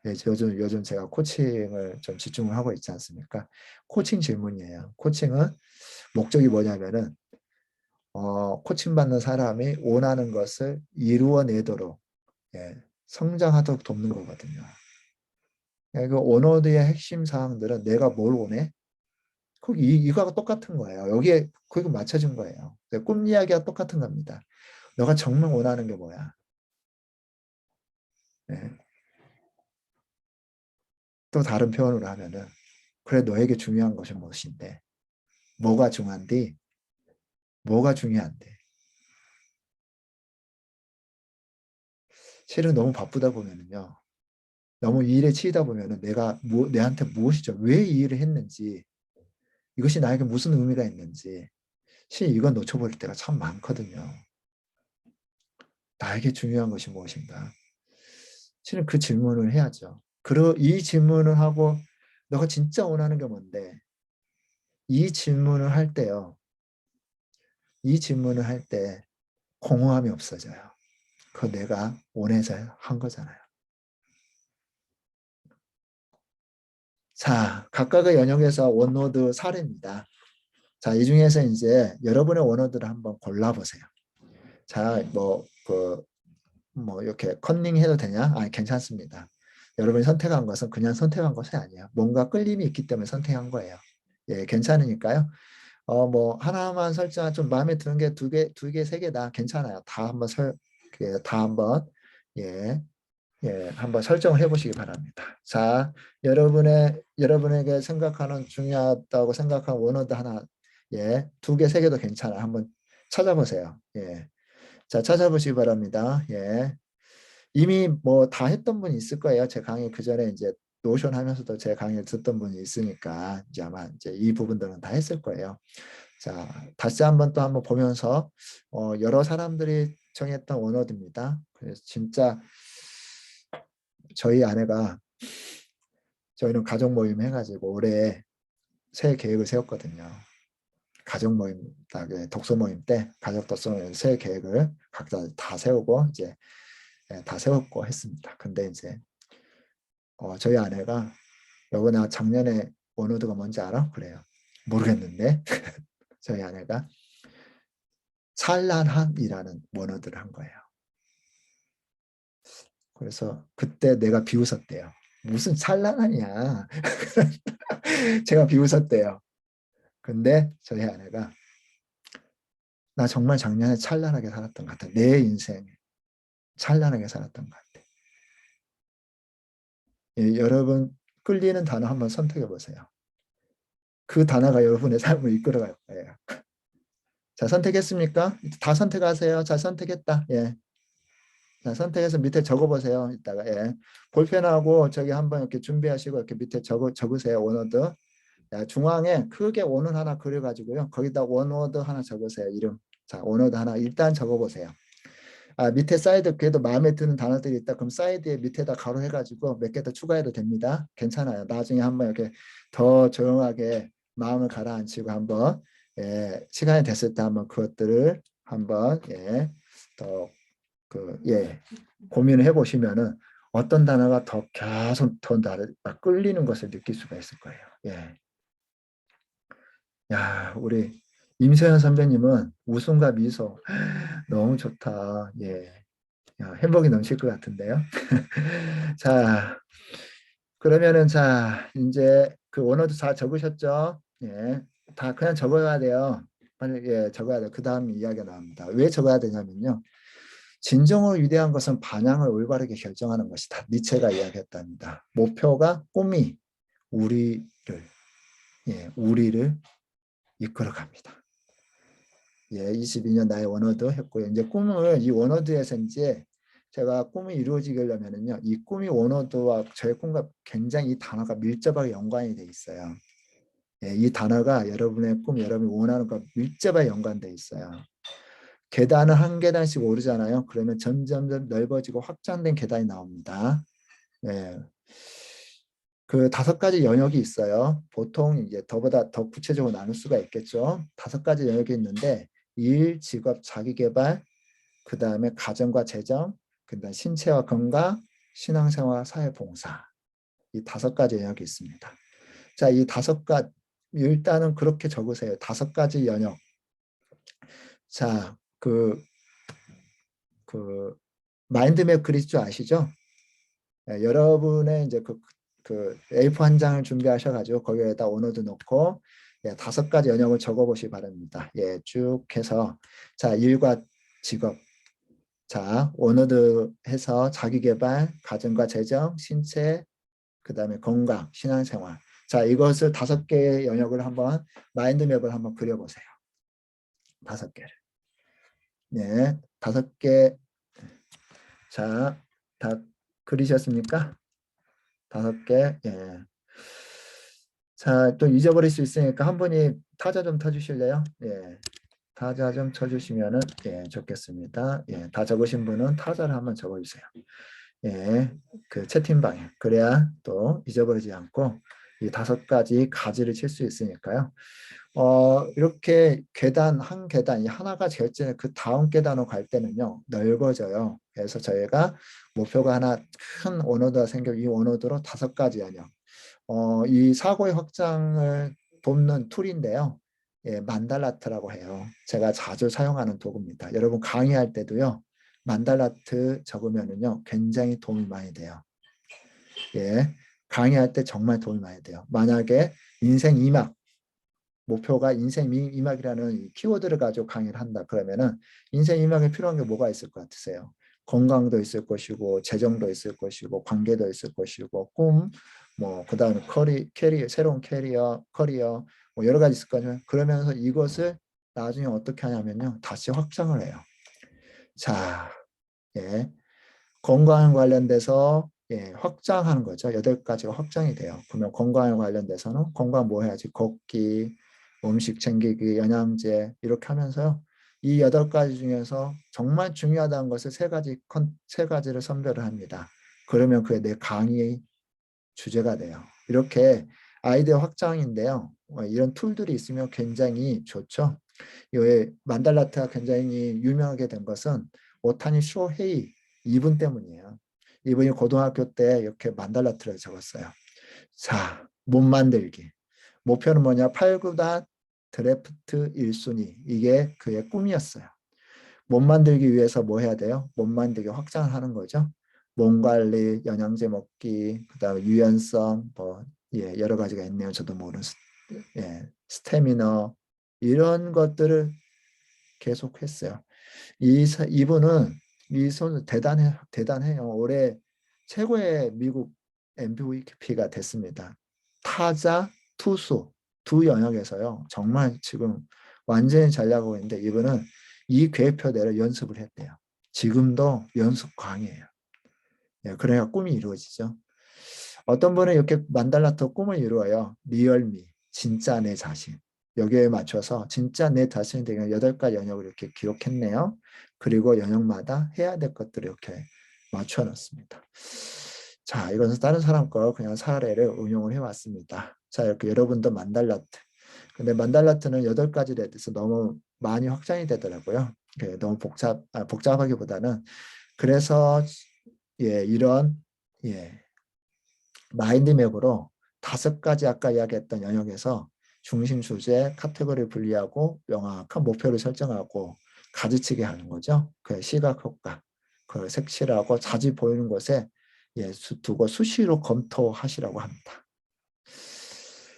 [SPEAKER 1] 요즘 제가 코칭을 좀 집중을 하고 있지 않습니까? 코칭 질문이에요. 코칭은 목적이 뭐냐면은 코칭 받는 사람이 원하는 것을 이루어내도록 성장하도록 돕는 거거든요. 그 원어드의 핵심 사항들은 내가 뭘 원해? 이거하고 똑같은 거예요. 여기에 그거 맞춰준 거예요. 꿈 이야기가 똑같은 겁니다. 너가 정말 원하는 게 뭐야? 또 다른 표현으로 하면은 그래 너에게 중요한 것이 무엇인데 뭐가 중요한데 뭐가 중요한데 실은 너무 바쁘다 보면은요 너무 이 일에 치이다 보면은 내한테 무엇이죠 왜 이 일을 했는지 이것이 나에게 무슨 의미가 있는지 실 이건 놓쳐버릴 때가 참 많거든요. 나에게 중요한 것이 무엇인가 실은 그 질문을 해야죠. 그리고 이 질문을 하고 너가 진짜 원하는 게 뭔데 이 질문을 할 때요 이 질문을 할 때 공허함이 없어져요. 그거 내가 원해서 한 거잖아요. 자, 각각의 영역에서 원어드 사례입니다. 자, 이 중에서 이제 여러분의 원어드를 한번 골라보세요. 자, 뭐 이렇게 컨닝해도 되냐? 아니, 괜찮습니다. 여러분이 선택한 것은 그냥 선택한 것이 아니에요. 뭔가 끌림이 있기 때문에 선택한 거예요. 예, 괜찮으니까요. 뭐 하나만 설정 좀 마음에 드는 게 두 개, 세 개 다 괜찮아요. 다 한번 다 한번 예, 한번 설정을 해보시기 바랍니다. 자, 여러분에게 생각하는 중요하다고 생각하는 원어드 하나, 예, 두 개, 세 개도 괜찮아. 한번 찾아보세요. 예, 자, 찾아보시기 바랍니다. 예, 이미 뭐 다 했던 분이 있을 거예요. 제 강의 그 전에 이제 노션 하면서도 제 강의를 듣던 분이 있으니까 이제 아마 이제 이 부분들은 다 했을 거예요. 자, 다시 한번 또 한번 보면서 여러 사람들이 정했던 원어드입니다. 그래서 진짜 저희 아내가 저희는 가족 모임 해가지고 올해 새해 계획을 세웠거든요. 가족 모임, 독서 모임 때 가족 독서 모임 새해 계획을 각자 다 세우고 이제 다 세웠고 했습니다. 근데 이제 저희 아내가 여보 나 작년에 원어드가 뭔지 알아? 그래요. 모르겠는데 저희 아내가 찬란함이라는 원어드를 한 거예요. 그래서 그때 내가 비웃었대요. 무슨 찬란하냐. 제가 비웃었대요. 근데 저희 아내가 나 정말 작년에 찬란하게 살았던 것 같아. 내 인생 찬란하게 살았던 것 같아. 예, 여러분 끌리는 단어 한번 선택해 보세요. 그 단어가 여러분의 삶을 이끌어갈 거예요. 자, 선택했습니까? 다 선택하세요. 자, 선택했다. 예. 자, 선택해서 밑에 적어보세요. 이따가 예. 볼펜하고 저기 한번 이렇게 준비하시고 이렇게 밑에 적으세요. 원어드. 자, 중앙에 크게 원을 하나 그려가지고요. 거기다 원워드 하나 적으세요. 이름. 자, 원워드 하나 일단 적어보세요. 밑에 사이드 그래도 마음에 드는 단어들이 있다. 그럼 사이드에 밑에다 가로 해가지고 몇 개 더 추가해도 됩니다. 괜찮아요. 나중에 한번 이렇게 더 조용하게 마음을 가라앉히고 한번 시간이 됐을 때 한번 그것들을 한번 고민을 해보시면은 어떤 단어가 더 계속 더 나를 막 끌리는 것을 느낄 수가 있을 거예요. 예. 야, 우리 임소연 선배님은 웃음과 미소 너무 좋다. 예. 야, 행복이 넘칠 것 같은데요. 자, 그러면은 자, 이제 그 원어도 다 적으셨죠? 예. 다 그냥 적어야 돼요. 빨리 적어야 돼요. 그 다음 이야기가 나옵니다. 왜 적어야 되냐면요. 진정으로 위대한 것은 방향을 올바르게 결정하는 것이다. 니체가 이야기했답니다. 목표가 꿈이 우리를 이끌어갑니다. 예, 22년 나의 원어드 했고요. 이제 이 원어드에서 이제 제가 꿈이 이루어지려면은요, 이 꿈이 원어드와 저의 꿈과 굉장히 이 단어가 밀접하게 연관이 돼 있어요. 예, 이 단어가 여러분의 꿈, 여러분이 원하는 것 밀접하게 연관돼 있어요. 계단을 한 계단씩 오르잖아요. 그러면 점점 넓어지고 확장된 계단이 나옵니다. 예. 그 5가지 영역이 있어요. 보통 이제 더보다 더 구체적으로 나눌 수가 있겠죠. 5가지 영역이 있는데 일, 직업, 자기개발, 그 다음에 가정과 재정, 그 다음에 신체와 건강, 신앙생활, 사회봉사. 이 5가지 영역이 있습니다. 자, 이 5가지 일단은 그렇게 적으세요. 5가지 영역. 자, 그 마인드맵 그릴 줄 아시죠? 여러분의 이제 그 A4 한 장을 준비하셔가지고 거기에다 원어드 넣고 5가지 영역을 적어보시기 바랍니다. 예, 쭉 해서 자 일과 직업, 자 원어드 해서 자기개발, 가정과 재정, 신체, 그 다음에 건강, 신앙생활. 자 이것을 5개의 영역을 한번 마인드맵을 한번 그려보세요. 5개를. 네, 5개. 자, 다 그리셨습니까? 5개. 예. 자, 또 잊어버릴 수 있으니까 한 분이 타자 좀 쳐주실래요? 예. 타자 좀 쳐주시면은 좋겠습니다. 예. 다 적으신 분은 타자를 한번 적어주세요. 예. 그 채팅방에. 그래야 또 잊어버리지 않고 이 5가지 가지를 칠 수 있으니까요. 이렇게 계단 한 계단 이 하나가 결정해 그 다음 계단으로 갈 때는요 넓어져요. 그래서 저희가 목표가 하나 큰 원어드가 생겨 이 원어드로 5가지 연역 이 사고의 확장을 돕는 툴인데요. 예, 만달라트라고 해요. 제가 자주 사용하는 도구입니다. 여러분 강의할 때도요. 만달라트 적으면은요 굉장히 도움이 많이 돼요. 예, 강의할 때 정말 도움이 많이 돼요. 만약에 인생 2막 목표가 인생 2막이라는 키워드를 가지고 강의를 한다 그러면은 인생 2막에 필요한 게 뭐가 있을 것 같으세요? 건강도 있을 것이고 재정도 있을 것이고 관계도 있을 것이고 꿈, 뭐 그다음에 캐리어 새로운 커리어 뭐 여러 가지 있을 거죠. 그러면서 이것을 나중에 어떻게 하냐면요 다시 확장을 해요. 자, 예, 건강 관련돼서 예, 확장하는 거죠. 8가지가 확장이 돼요. 그러면 건강에 관련돼서는 건강 뭐 해야지? 걷기, 음식 챙기기, 영양제 이렇게 하면서요. 이 8가지 중에서 정말 중요하다는 것을 3가지를 선별을 합니다. 그러면 그게 내 강의의 주제가 돼요. 이렇게 아이디어 확장인데요. 이런 툴들이 있으면 굉장히 좋죠. 이 만달라트가 굉장히 유명하게 된 것은 오타니 쇼헤이 이분 때문이에요. 이분이 고등학교 때 이렇게 만달라트를 적었어요. 자, 못 만들기. 목표는 뭐냐? 8구단 드래프트 1순위. 이게 그의 꿈이었어요. 못 만들기 위해서 뭐 해야 돼요? 못 만들기 확장을 하는 거죠. 몸 관리, 영양제 먹기, 그다음에 유연성, 뭐 예, 여러 가지가 있네요. 저도 모르는 스태미너 이런 것들을 계속했어요. 이분은 이 선수 대단해요. 올해 최고의 미국 MVP가 됐습니다. 타자, 투수 두 영역에서요. 정말 지금 완전히 잘 나가고 있는데 이분은 이 계획표대로 연습을 했대요. 지금도 연습 광이에요. 예, 그러니까 꿈이 이루어지죠. 어떤 분은 이렇게 만달라트 꿈을 이루어요. 리얼미, 진짜 내 자신. 여기에 맞춰서 진짜 내 자신이 되는 8가지 영역을 이렇게 기록했네요. 그리고 영역마다 해야 될 것들을 이렇게 맞춰 놨습니다. 자, 이것은 다른 사람 거 그냥 사례를 응용을 해왔습니다. 자, 이렇게 여러분도 만달라트. 근데 만달라트는 8가지에 대해서 너무 많이 확장이 되더라고요. 너무 복잡하기보다는 그래서 예, 이런 예, 마인드맵으로 5가지 아까 이야기했던 영역에서 중심 주제, 카테고리 분리하고 명확한 목표를 설정하고 가지치게 하는 거죠. 그 시각 효과, 그 색칠하고 자주 보이는 곳에 예, 두고 수시로 검토하시라고 합니다.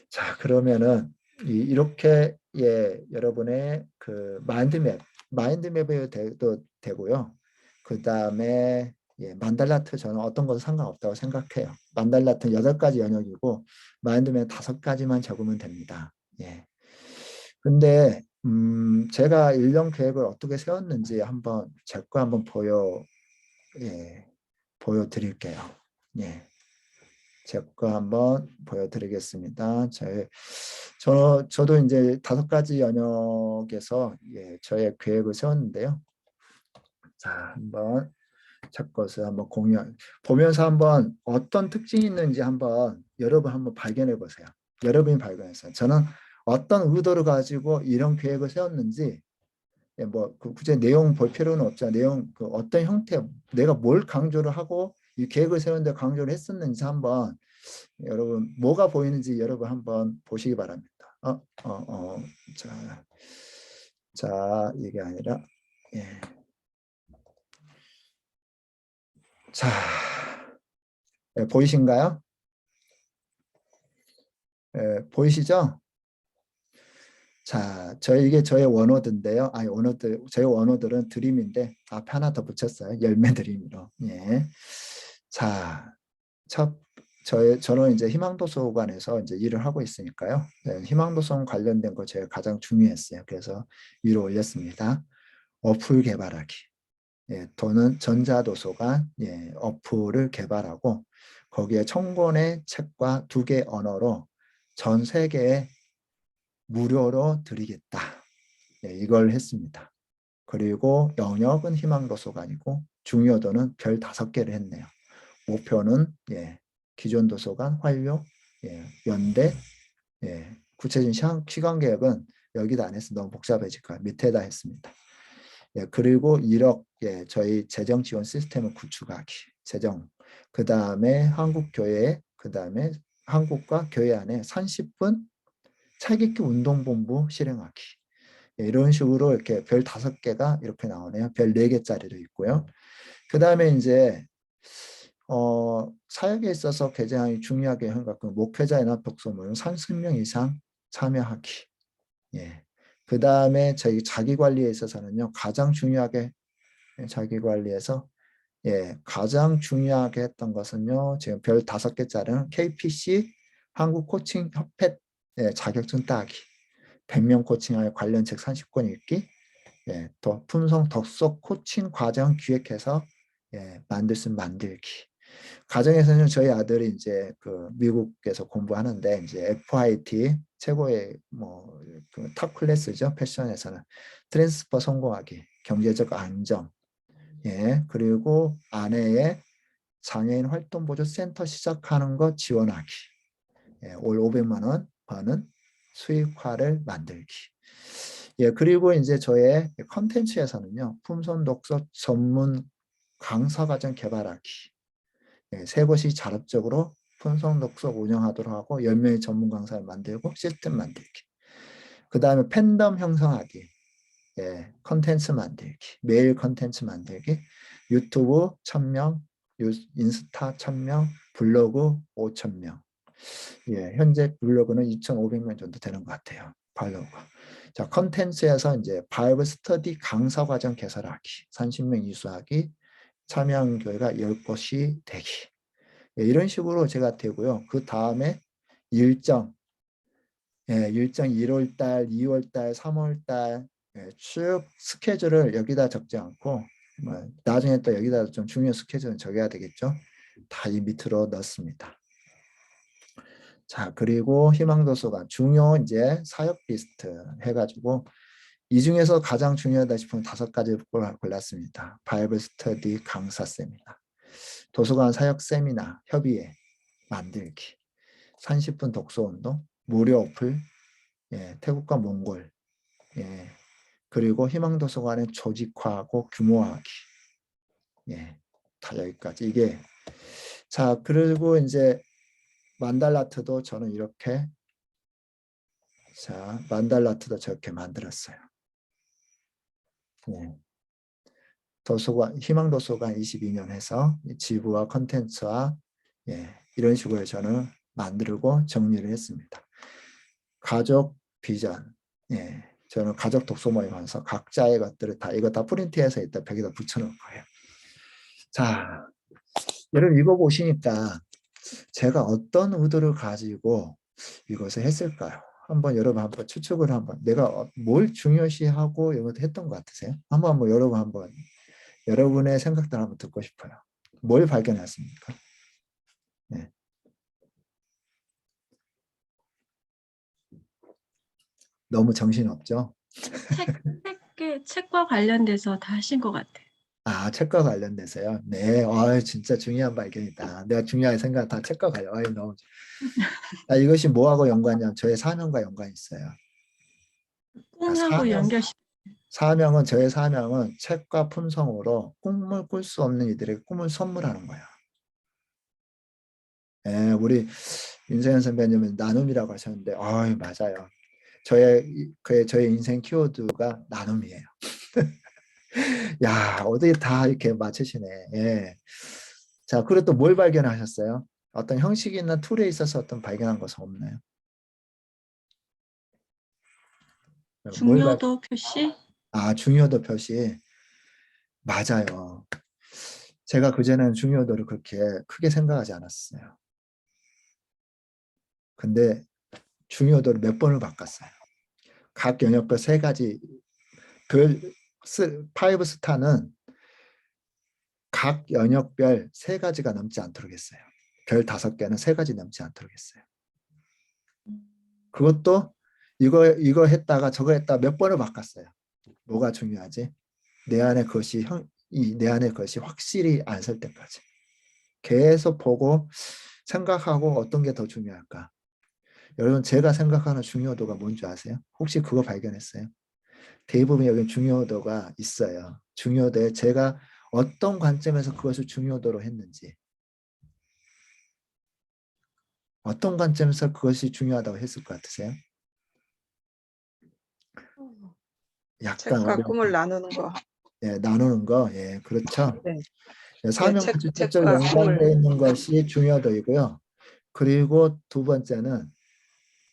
[SPEAKER 1] 자, 그러면은 이렇게 예, 여러분의 그 마인드맵이 되고요. 그 다음에 예, 만달라트 저는 어떤 것도 상관없다고 생각해요. 만달라트는 8가지 영역이고 마인드맵 5가지만 적으면 됩니다. 예. 근데 제가 1년 계획을 어떻게 세웠는지 한번 제 거 한번 보여드릴게요. 예. 제 거 한번 보여드리겠습니다. 저도 이제 5가지 영역에서 예, 저의 계획을 세웠는데요. 자, 한번 제 것을 한번 보면서 한번 어떤 특징이 있는지 여러분 한번 발견해 보세요. 여러분이 발견했어요. 저는 어떤 의도를 가지고 이런 계획을 세웠는지 예, 뭐 굳이 내용 볼 필요는 없죠. 내용 어떤 형태 내가 뭘 강조를 하고 이 계획을 세우는데 강조를 했었는지 한번 여러분 뭐가 보이는지 여러분 한번 보시기 바랍니다. 자 이게 아니라 예. 자 예, 보이신가요? 예, 보이시죠? 자, 이게 저의 원어드인데요. 아니, 저의 원어들은 드림인데 앞에 하나 더 붙였어요. 열매 드림으로. 예. 자, 저는 이제 희망도서관에서 이제 일을 하고 있으니까요. 네, 희망도서관 관련된 거 제가 가장 중요했어요. 그래서 위로 올렸습니다. 어플 개발하기. 예, 또는 전자도서관 어플을 개발하고 거기에 청권의 책과 2개 언어로 전 세계에 무료로 드리겠다. 이걸 했습니다. 그리고 영역은 희망도서관이고 중요도는 별 5개를 했네요. 목표는 기존 도서관 활용, 연대, 구체적인 시간 계획은 여기다 안 해서 너무 복잡해질까 밑에다 했습니다. 그리고 1억 저희 재정 지원 시스템을 구축하기. 재정. 그 다음에 한국 교회, 그 다음에 한국과 교회 안에 30분 책 읽기 운동본부 실행하기. 이런 식으로 이렇게 별 5개가 이렇게 나오네요. 별 4개짜리도 있고요. 그 다음에 이제 사역에 있어서 개정이 중요하게 생각하는 목회자 연합 독서모임 30명 이상 참여하기. 그 다음에 저희 자기관리에 있어서는요. 가장 중요하게 자기관리에서 가장 중요하게 했던 것은요. 지금 별 5개짜리는 KPC 한국 코칭 협회 자격증 따기. 100명 코칭할 관련 책 30권 읽기. 또 품성 덕속 코칭 과정 기획해서 만들 수 만들기. 가정에서는 저희 아들이 이제 그 미국에서 공부하는데 이제 FIT 최고의 탑 클래스죠. 패션에서는 트랜스퍼 성공하기, 경제적 안정, 그리고 아내의 장애인 활동 보조 센터 시작하는 거 지원하기, 올 500만 원 버는 수익화를 만들기. 그리고 이제 저의 컨텐츠에서는요, 품선 독서 전문 강사 과정 개발하기. 3곳이 자립적으로 품성 독서 운영하도록 하고 10명의 전문 강사를 만들고 시스템 만들기. 그 다음에 팬덤 형성하기. 컨텐츠 만들기. 메일 컨텐츠 만들기. 유튜브 1000명, 인스타 1000명, 블로그 5000명. 현재 블로그는 2500명 정도 되는 것 같아요. 팔로우가. 자, 컨텐츠에서 이제 바이블 스터디 강사 과정 개설하기. 30명 이수하기. 참여한 교회가 10곳이 되기. 이런 식으로 제가 되고요. 그 다음에 일정 1월달, 2월달, 3월달 쭉 스케줄을 여기다 적지 않고 나중에 또 여기다 좀 중요한 스케줄은 적어야 되겠죠. 다 이 밑으로 넣습니다. 자, 그리고 희망도서관 중요 이제 사역 리스트 해가지고 이 중에서 가장 중요하다 싶으면 5가지 골랐습니다. 바이블 스터디 강사 세미나, 도서관 사역 세미나 협의회 만들기, 30분 독서운동, 무료 어플, 태국과 몽골, 그리고 희망도서관의 조직화하고 규모화하기. 다 여기까지. 이게 자, 그리고 이제 만달라트도 저는 이렇게 만달라트도 저렇게 만들었어요. 도서관, 희망도서관 22년 해서 지부와 컨텐츠와 이런 식으로 저는 만들고 정리를 했습니다. 가족 비전, 저는 가족 독서 모임 하면서 각자의 것들을 이거 다 프린트해서 이따 벽에다 붙여놓을 거예요. 자, 여러분 이거 보시니까 제가 어떤 의도를 가지고 이것을 했을까요? 여러분 추측을 내가 뭘 중요시하고 이런 것도 했던 것 같으세요? 여러분 여러분의 생각들 한번 듣고 싶어요. 뭘 발견했습니까? 너무 정신없죠?
[SPEAKER 4] 책과 관련돼서 다 하신 것 같아요.
[SPEAKER 1] 아, 책과 관련돼서요? 네, 진짜 중요한 발견이다. 내가 중요하게 생각 다 책과 관련. 너무. 이것이 뭐하고 연관이냐면 저의 사명과 연관이 있어요.
[SPEAKER 4] 꿈하고
[SPEAKER 1] 저의 사명은 책과 품성으로 꿈을 꿀 수 없는 이들에게 꿈을 선물하는 거야. 우리 윤세현 선배님은 나눔이라고 하셨는데, 맞아요. 저의 인생 키워드가 나눔이에요. 야, 어떻게 다 이렇게 맞추시네. 자, 그리고 또 뭘 발견하셨어요? 어떤 형식이나 툴에 있어서 어떤 발견한 것은 없나요?
[SPEAKER 4] 중요도 표시?
[SPEAKER 1] 중요도 표시. 맞아요. 제가 그전에는 중요도를 그렇게 크게 생각하지 않았어요. 근데 중요도를 몇 번을 바꿨어요. 각 영역별 3가지, 5스타는 각 영역별 3가지가 넘지 않도록 했어요. 별 5개는 3가지 넘지 않도록 했어요. 그것도 이거 했다가 저거 했다가 몇 번을 바꿨어요. 뭐가 중요하지? 내 안에 그것이 확실히 안 설 때까지 계속 보고 생각하고 어떤 게 더 중요할까? 여러분 제가 생각하는 중요도가 뭔지 아세요? 혹시 그거 발견했어요? 대부분 여기 중요도가 있어요. 중요도에 제가 어떤 관점에서 그것을 중요도로 했는지, 어떤 관점에서 그것이 중요하다고 했을 것 같으세요? 약간
[SPEAKER 2] 책과
[SPEAKER 1] 어려운
[SPEAKER 2] 꿈을 나누는 거.
[SPEAKER 1] 예, 나누는 거, 예, 그렇죠.
[SPEAKER 2] 네.
[SPEAKER 1] 예,
[SPEAKER 2] 네,
[SPEAKER 1] 사명과 직접적으로
[SPEAKER 2] 책과 꿈을.
[SPEAKER 1] 연관되어 있는 것이 중요도이고요. 그리고 두 번째는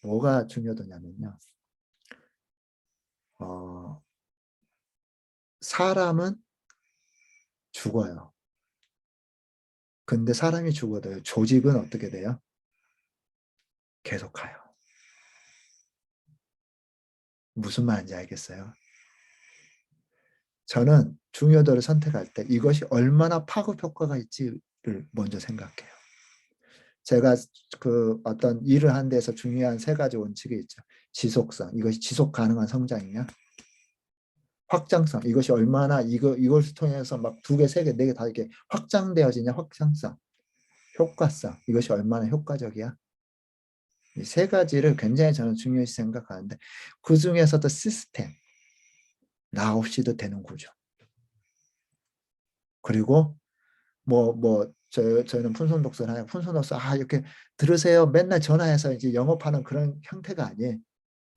[SPEAKER 1] 뭐가 중요도냐면요. 사람은 죽어요. 근데 사람이 죽어도요. 조직은 어떻게 돼요? 계속 가요. 무슨 말인지 알겠어요? 저는 중요도를 선택할 때 이것이 얼마나 파급 효과가 있지를 먼저 생각해요. 제가 그 어떤 일을 한 데서 중요한 세 가지 원칙이 있죠. 지속성, 이것이 지속 가능한 성장이냐? 확장성, 이것이 얼마나 이것을 통해서 막 두 개, 세 개, 네 개 다 이렇게 확장되어지냐? 확장성, 효과성, 이것이 얼마나 효과적이야? 이 세 가지를 굉장히 저는 중요시 생각하는데 그 중에서도 시스템, 나 없이도 되는 구조. 그리고 저희는 funson 독서를 하요. funson 독서 이렇게 들으세요. 맨날 전화해서 이제 영업하는 그런 형태가 아니에요.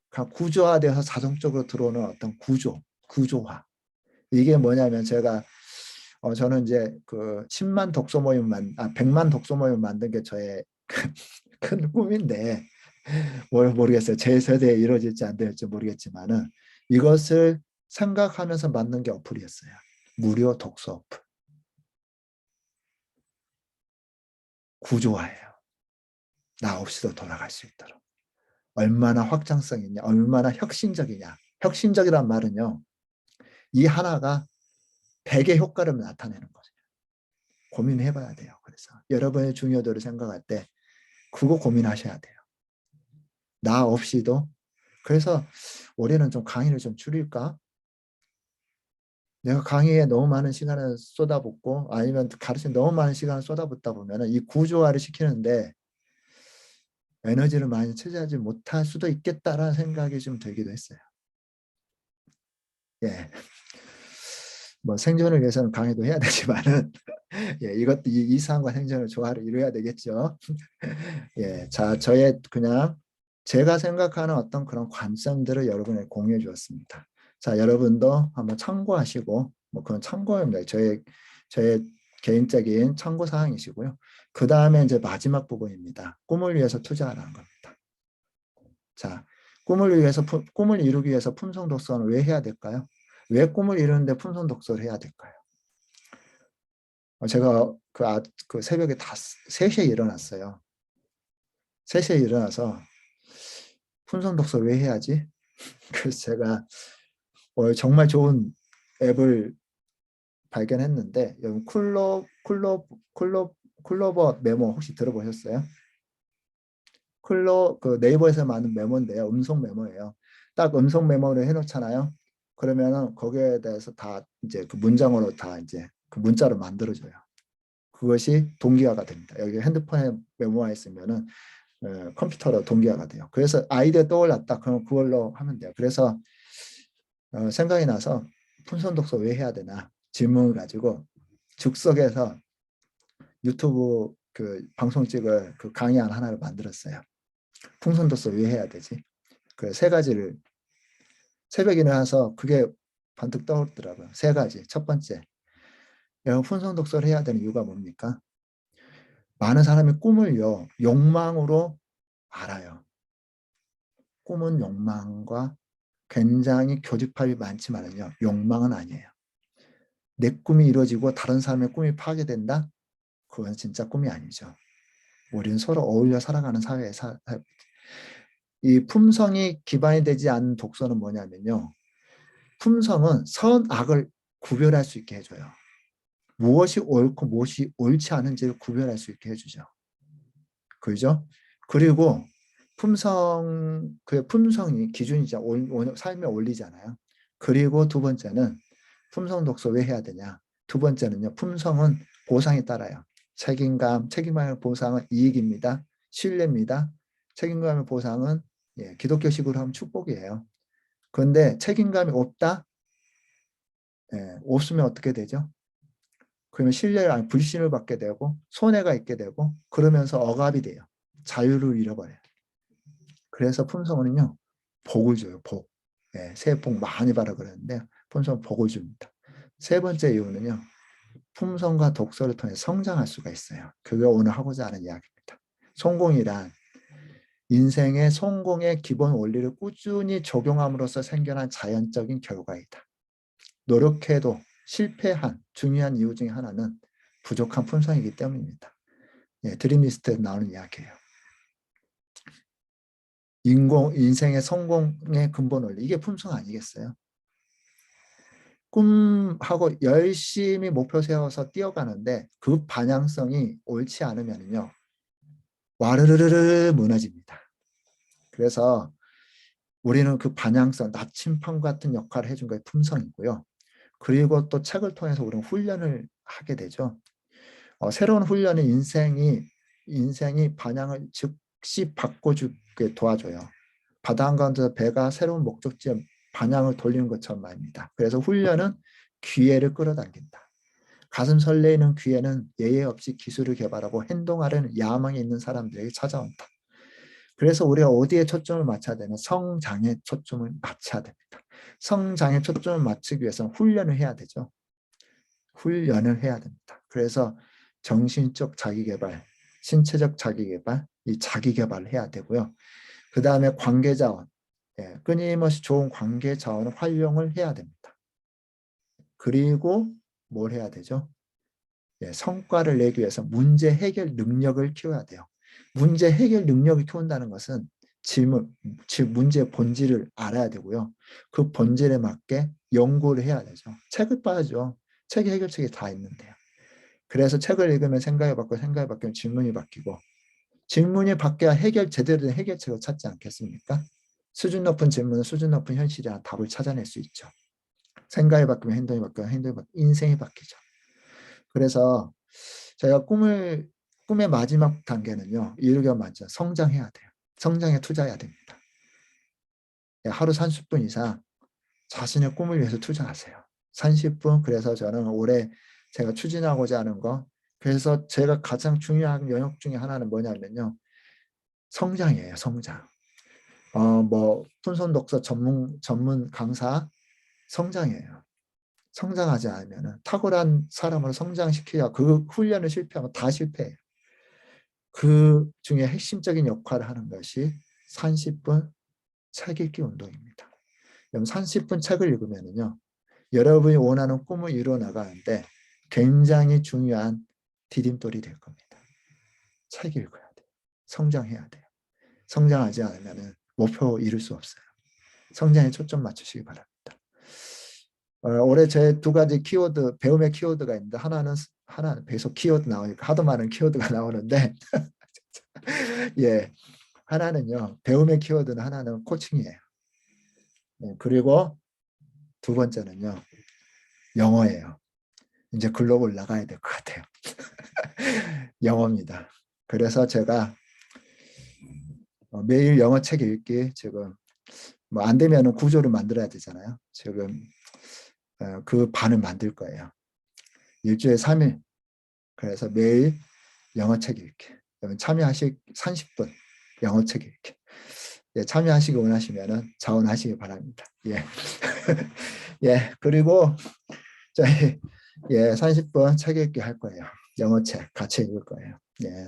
[SPEAKER 1] 그냥 구조화되어서 자동적으로 들어오는 어떤 구조화. 이게 뭐냐면 제가 저는 이제 그 10만 독서 모임 100만 독서 모임 만든 게 저의 큰 꿈인데 모르겠어요. 제 세대에 이루어질지 안 될지 모르겠지만은 이것을 생각하면서 만든 게 어플이었어요. 무료 독서 어플. 구조화예요. 나 없이도 돌아갈 수 있도록. 얼마나 확장성 있냐, 얼마나 혁신적이냐. 혁신적이란 말은요. 이 하나가 100의 효과를 나타내는 거죠. 고민해봐야 돼요. 그래서 여러분의 중요도를 생각할 때 그거 고민하셔야 돼요. 나 없이도. 그래서 올해는 좀 강의를 좀 줄일까? 내가 강의에 너무 많은 시간을 쏟아붓고 아니면 가르치는 너무 많은 시간을 쏟아붓다 보면 이 구조화를 시키는데 에너지를 많이 차지하지 못할 수도 있겠다라는 생각이 좀 들기도 했어요. 예. 뭐 생존을 위해서는 강의도 해야 되지만은 예, 이것도 이 삶과 생존을 조화를 이루어야 되겠죠. 예, 자, 저의 그냥 제가 생각하는 어떤 그런 관점들을 여러분에게 공유해 주었습니다. 자, 여러분도 한번 참고하시고 뭐 그런 참고입니다. 저의 개인적인 참고 사항이시고요. 그 다음에 이제 마지막 부분입니다. 꿈을 위해서 투자하라는 겁니다. 자, 꿈을 이루기 위해서 품성 독서는 왜 해야 될까요? 왜 꿈을 이루는데 품성 독서를 해야 될까요? 제가 그 새벽에 3시에 일어났어요. 3시에 일어나서 품성 독서 왜 해야지? 그래서 제가 정말 좋은 앱을 발견했는데 여러분 클로버 메모 혹시 들어보셨어요? 그 네이버에서 많은 메모인데요. 음성 메모예요. 딱 음성 메모를 해놓잖아요. 그러면은 거기에 대해서 다 이제 그 문장으로 다 이제 그 문자로 만들어줘요. 그것이 동기화가 됩니다. 여기 핸드폰에 메모가 있으면은 컴퓨터로 동기화가 돼요. 그래서 아이디어 떠올랐다. 그럼 그걸로 하면 돼요. 그래서 생각이 나서 품선 독서 왜 해야 되나 질문을 가지고 즉석에서 유튜브 그 방송 찍을 그 강의 하나를 만들었어요. 풍선 독서 왜 해야 되지? 그 세 가지를 새벽에 일어나서 그게 반뜩 떠오르더라고요. 세 가지. 첫 번째, 여러분 풍선 독서를 해야 되는 이유가 뭡니까? 많은 사람이 꿈을요 욕망으로 알아요. 꿈은 욕망과 굉장히 교집합이 많지만요 욕망은 아니에요. 내 꿈이 이루어지고 다른 사람의 꿈이 파괴된다? 그건 진짜 꿈이 아니죠. 우리는 서로 어울려 살아가는 사회에 이 품성이 기반이 되지 않는 독서는 뭐냐면요. 품성은 선악을 구별할 수 있게 해줘요. 무엇이 옳고 무엇이 옳지 않은지를 구별할 수 있게 해주죠. 그죠? 그리고 그 품성이 기준이자 삶의 원리잖아요. 그리고 두 번째는 품성 독서 왜 해야 되냐? 두 번째는요. 품성은 보상에 따라요. 책임감을 보상은 이익입니다. 신뢰입니다. 책임감의 보상은 기독교식으로 하면 축복이에요. 그런데 책임감이 없다? 없으면 어떻게 되죠? 그러면 신뢰를 아니 불신을 받게 되고 손해가 있게 되고 그러면서 억압이 돼요. 자유를 잃어버려요. 그래서 품성은요 복을 줘요. 복. 새해 복 많이 받아 그러는데 품성은 복을 줍니다. 세 번째 이유는요. 품성과 독서를 통해 성장할 수가 있어요. 그게 오늘 하고자 하는 이야기입니다. 성공이란 인생의 성공의 기본 원리를 꾸준히 적용함으로써 생겨난 자연적인 결과이다. 노력해도 실패한 중요한 이유 중에 하나는 부족한 품성이기 때문입니다. 드림리스트에 나오는 이야기예요. 인생의 성공의 근본 원리, 이게 품성 아니겠어요? 꿈하고 열심히 목표 세워서 뛰어가는데 그 방향성이 옳지 않으면요 와르르르 무너집니다. 그래서 우리는 그 방향성, 나침반 같은 역할을 해준 것이 품성이고요. 그리고 또 책을 통해서 우리는 훈련을 하게 되죠. 새로운 훈련은 인생이 방향을 즉시 바꿔주게 도와줘요. 바다 한가운데서 배가 새로운 목적지에 방향을 돌리는 것처럼 말입니다. 그래서 훈련은 기회를 끌어당긴다. 가슴 설레이는 기회는 예외 없이 기술을 개발하고 행동하려는 야망이 있는 사람들에게 찾아온다. 그래서 우리가 어디에 초점을 맞춰야 되냐? 성장에 초점을 맞춰야 됩니다. 성장에 초점을 맞추기 위해서는 훈련을 해야 되죠. 훈련을 해야 됩니다. 그래서 정신적 자기개발, 신체적 자기개발, 이 자기개발을 해야 되고요. 그 다음에 관계자원, 끊임없이 좋은 관계자원을 활용을 해야 됩니다. 그리고 뭘 해야 되죠? 성과를 내기 위해서 문제 해결 능력을 키워야 돼요. 문제 해결 능력을 키운다는 것은 즉 문제의 본질을 알아야 되고요. 그 본질에 맞게 연구를 해야 되죠. 책을 봐야죠. 책의 해결책이 다 있는데요. 그래서 책을 읽으면 생각이 바뀌고 생각이 바뀌면 질문이 바뀌고 질문이 바뀌어야 제대로 된 해결책을 찾지 않겠습니까? 수준 높은 질문은 수준 높은 현실이나 답을 찾아낼 수 있죠. 생각이 바뀌면 행동이 바뀌고 행동이 바뀌면 인생이 바뀌죠. 그래서 저희가 꿈의 마지막 단계는요. 이루기가 맞죠. 성장해야 돼요. 성장에 투자해야 됩니다. 하루 30분 이상 자신의 꿈을 위해서 투자하세요. 30분. 그래서 저는 올해 제가 추진하고자 하는 거, 그래서 제가 가장 중요한 영역 중에 하나는 뭐냐면요. 성장이에요. 성장. 품성 독서 전문 강사 성장이에요. 성장하지 않으면 탁월한 사람으로 성장시켜야 그 훈련을 실패하면 다 실패해요. 그 중에 핵심적인 역할을 하는 것이 30분 책 읽기 운동입니다. 그럼 30분 책을 읽으면요. 여러분이 원하는 꿈을 이루어 나가는데 굉장히 중요한 디딤돌이 될 겁니다. 책 읽어야 돼요. 성장해야 돼요. 성장하지 않으면 목표 이룰 수 없어요. 성장에 초점 맞추시기 바랍니다. 올해 제 두 가지 키워드, 배움의 키워드가 있는데 하나는 계속 키워드 나오니까 하도 많은 키워드가 나오는데 하나는요. 배움의 키워드는 하나는 코칭이에요. 그리고 두 번째는요. 영어예요. 이제 글로벌 나가야 될 것 같아요. 영어입니다. 그래서 제가 매일 영어 책 읽기 지금 안 되면 구조를 만들어야 되잖아요. 지금 그 반을 만들 거예요. 일주일에 3일. 그래서 매일 영어 책 읽기. 참여하시 30분 영어 책 읽기. 참여하시기 원하시면 자원하시기 바랍니다. 그리고 저희 30분 책 읽기 할 거예요. 영어 책 같이 읽을 거예요.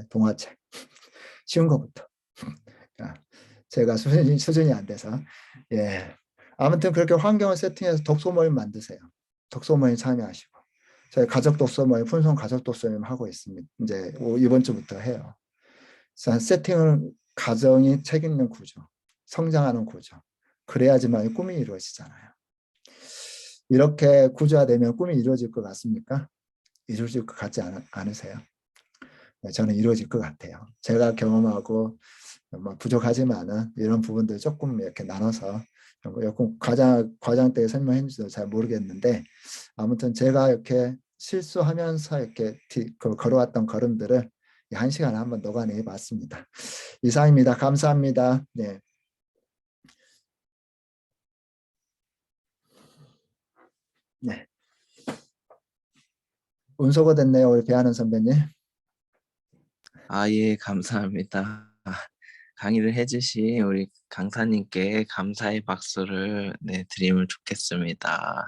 [SPEAKER 1] 동화책. 쉬운 것부터. 제가 수준이 안 돼서. 아무튼 그렇게 환경을 세팅해서 독서 모임 만드세요. 독서 모임 참여하시고. 저희 가족 독서 모임, 품성 가족 독서 모임 하고 있습니다. 이제 이번 주부터 해요. 세팅은 가정이 책 읽는 구조, 성장하는 구조. 그래야지만 꿈이 이루어지잖아요. 이렇게 구조화되면 꿈이 이루어질 것 같습니까? 이루어질 것 같지 않으세요? 저는 이루어질 것 같아요. 제가 경험하고 부족하지만은 이런 부분들 조금 이렇게 나눠서 조금 과장 때 설명해 주셔서 잘 모르겠는데 아무튼 제가 이렇게 실수하면서 이렇게 걸어왔던 걸음들을 한 시간을 한번 녹아내 봤습니다. 이상입니다. 감사합니다. 네. 네. 운소가 됐네요. 우리 배하는 선배님.
[SPEAKER 5] 예, 감사합니다. 강의를 해주신 우리 강사님께 감사의 박수를 드리면 좋겠습니다.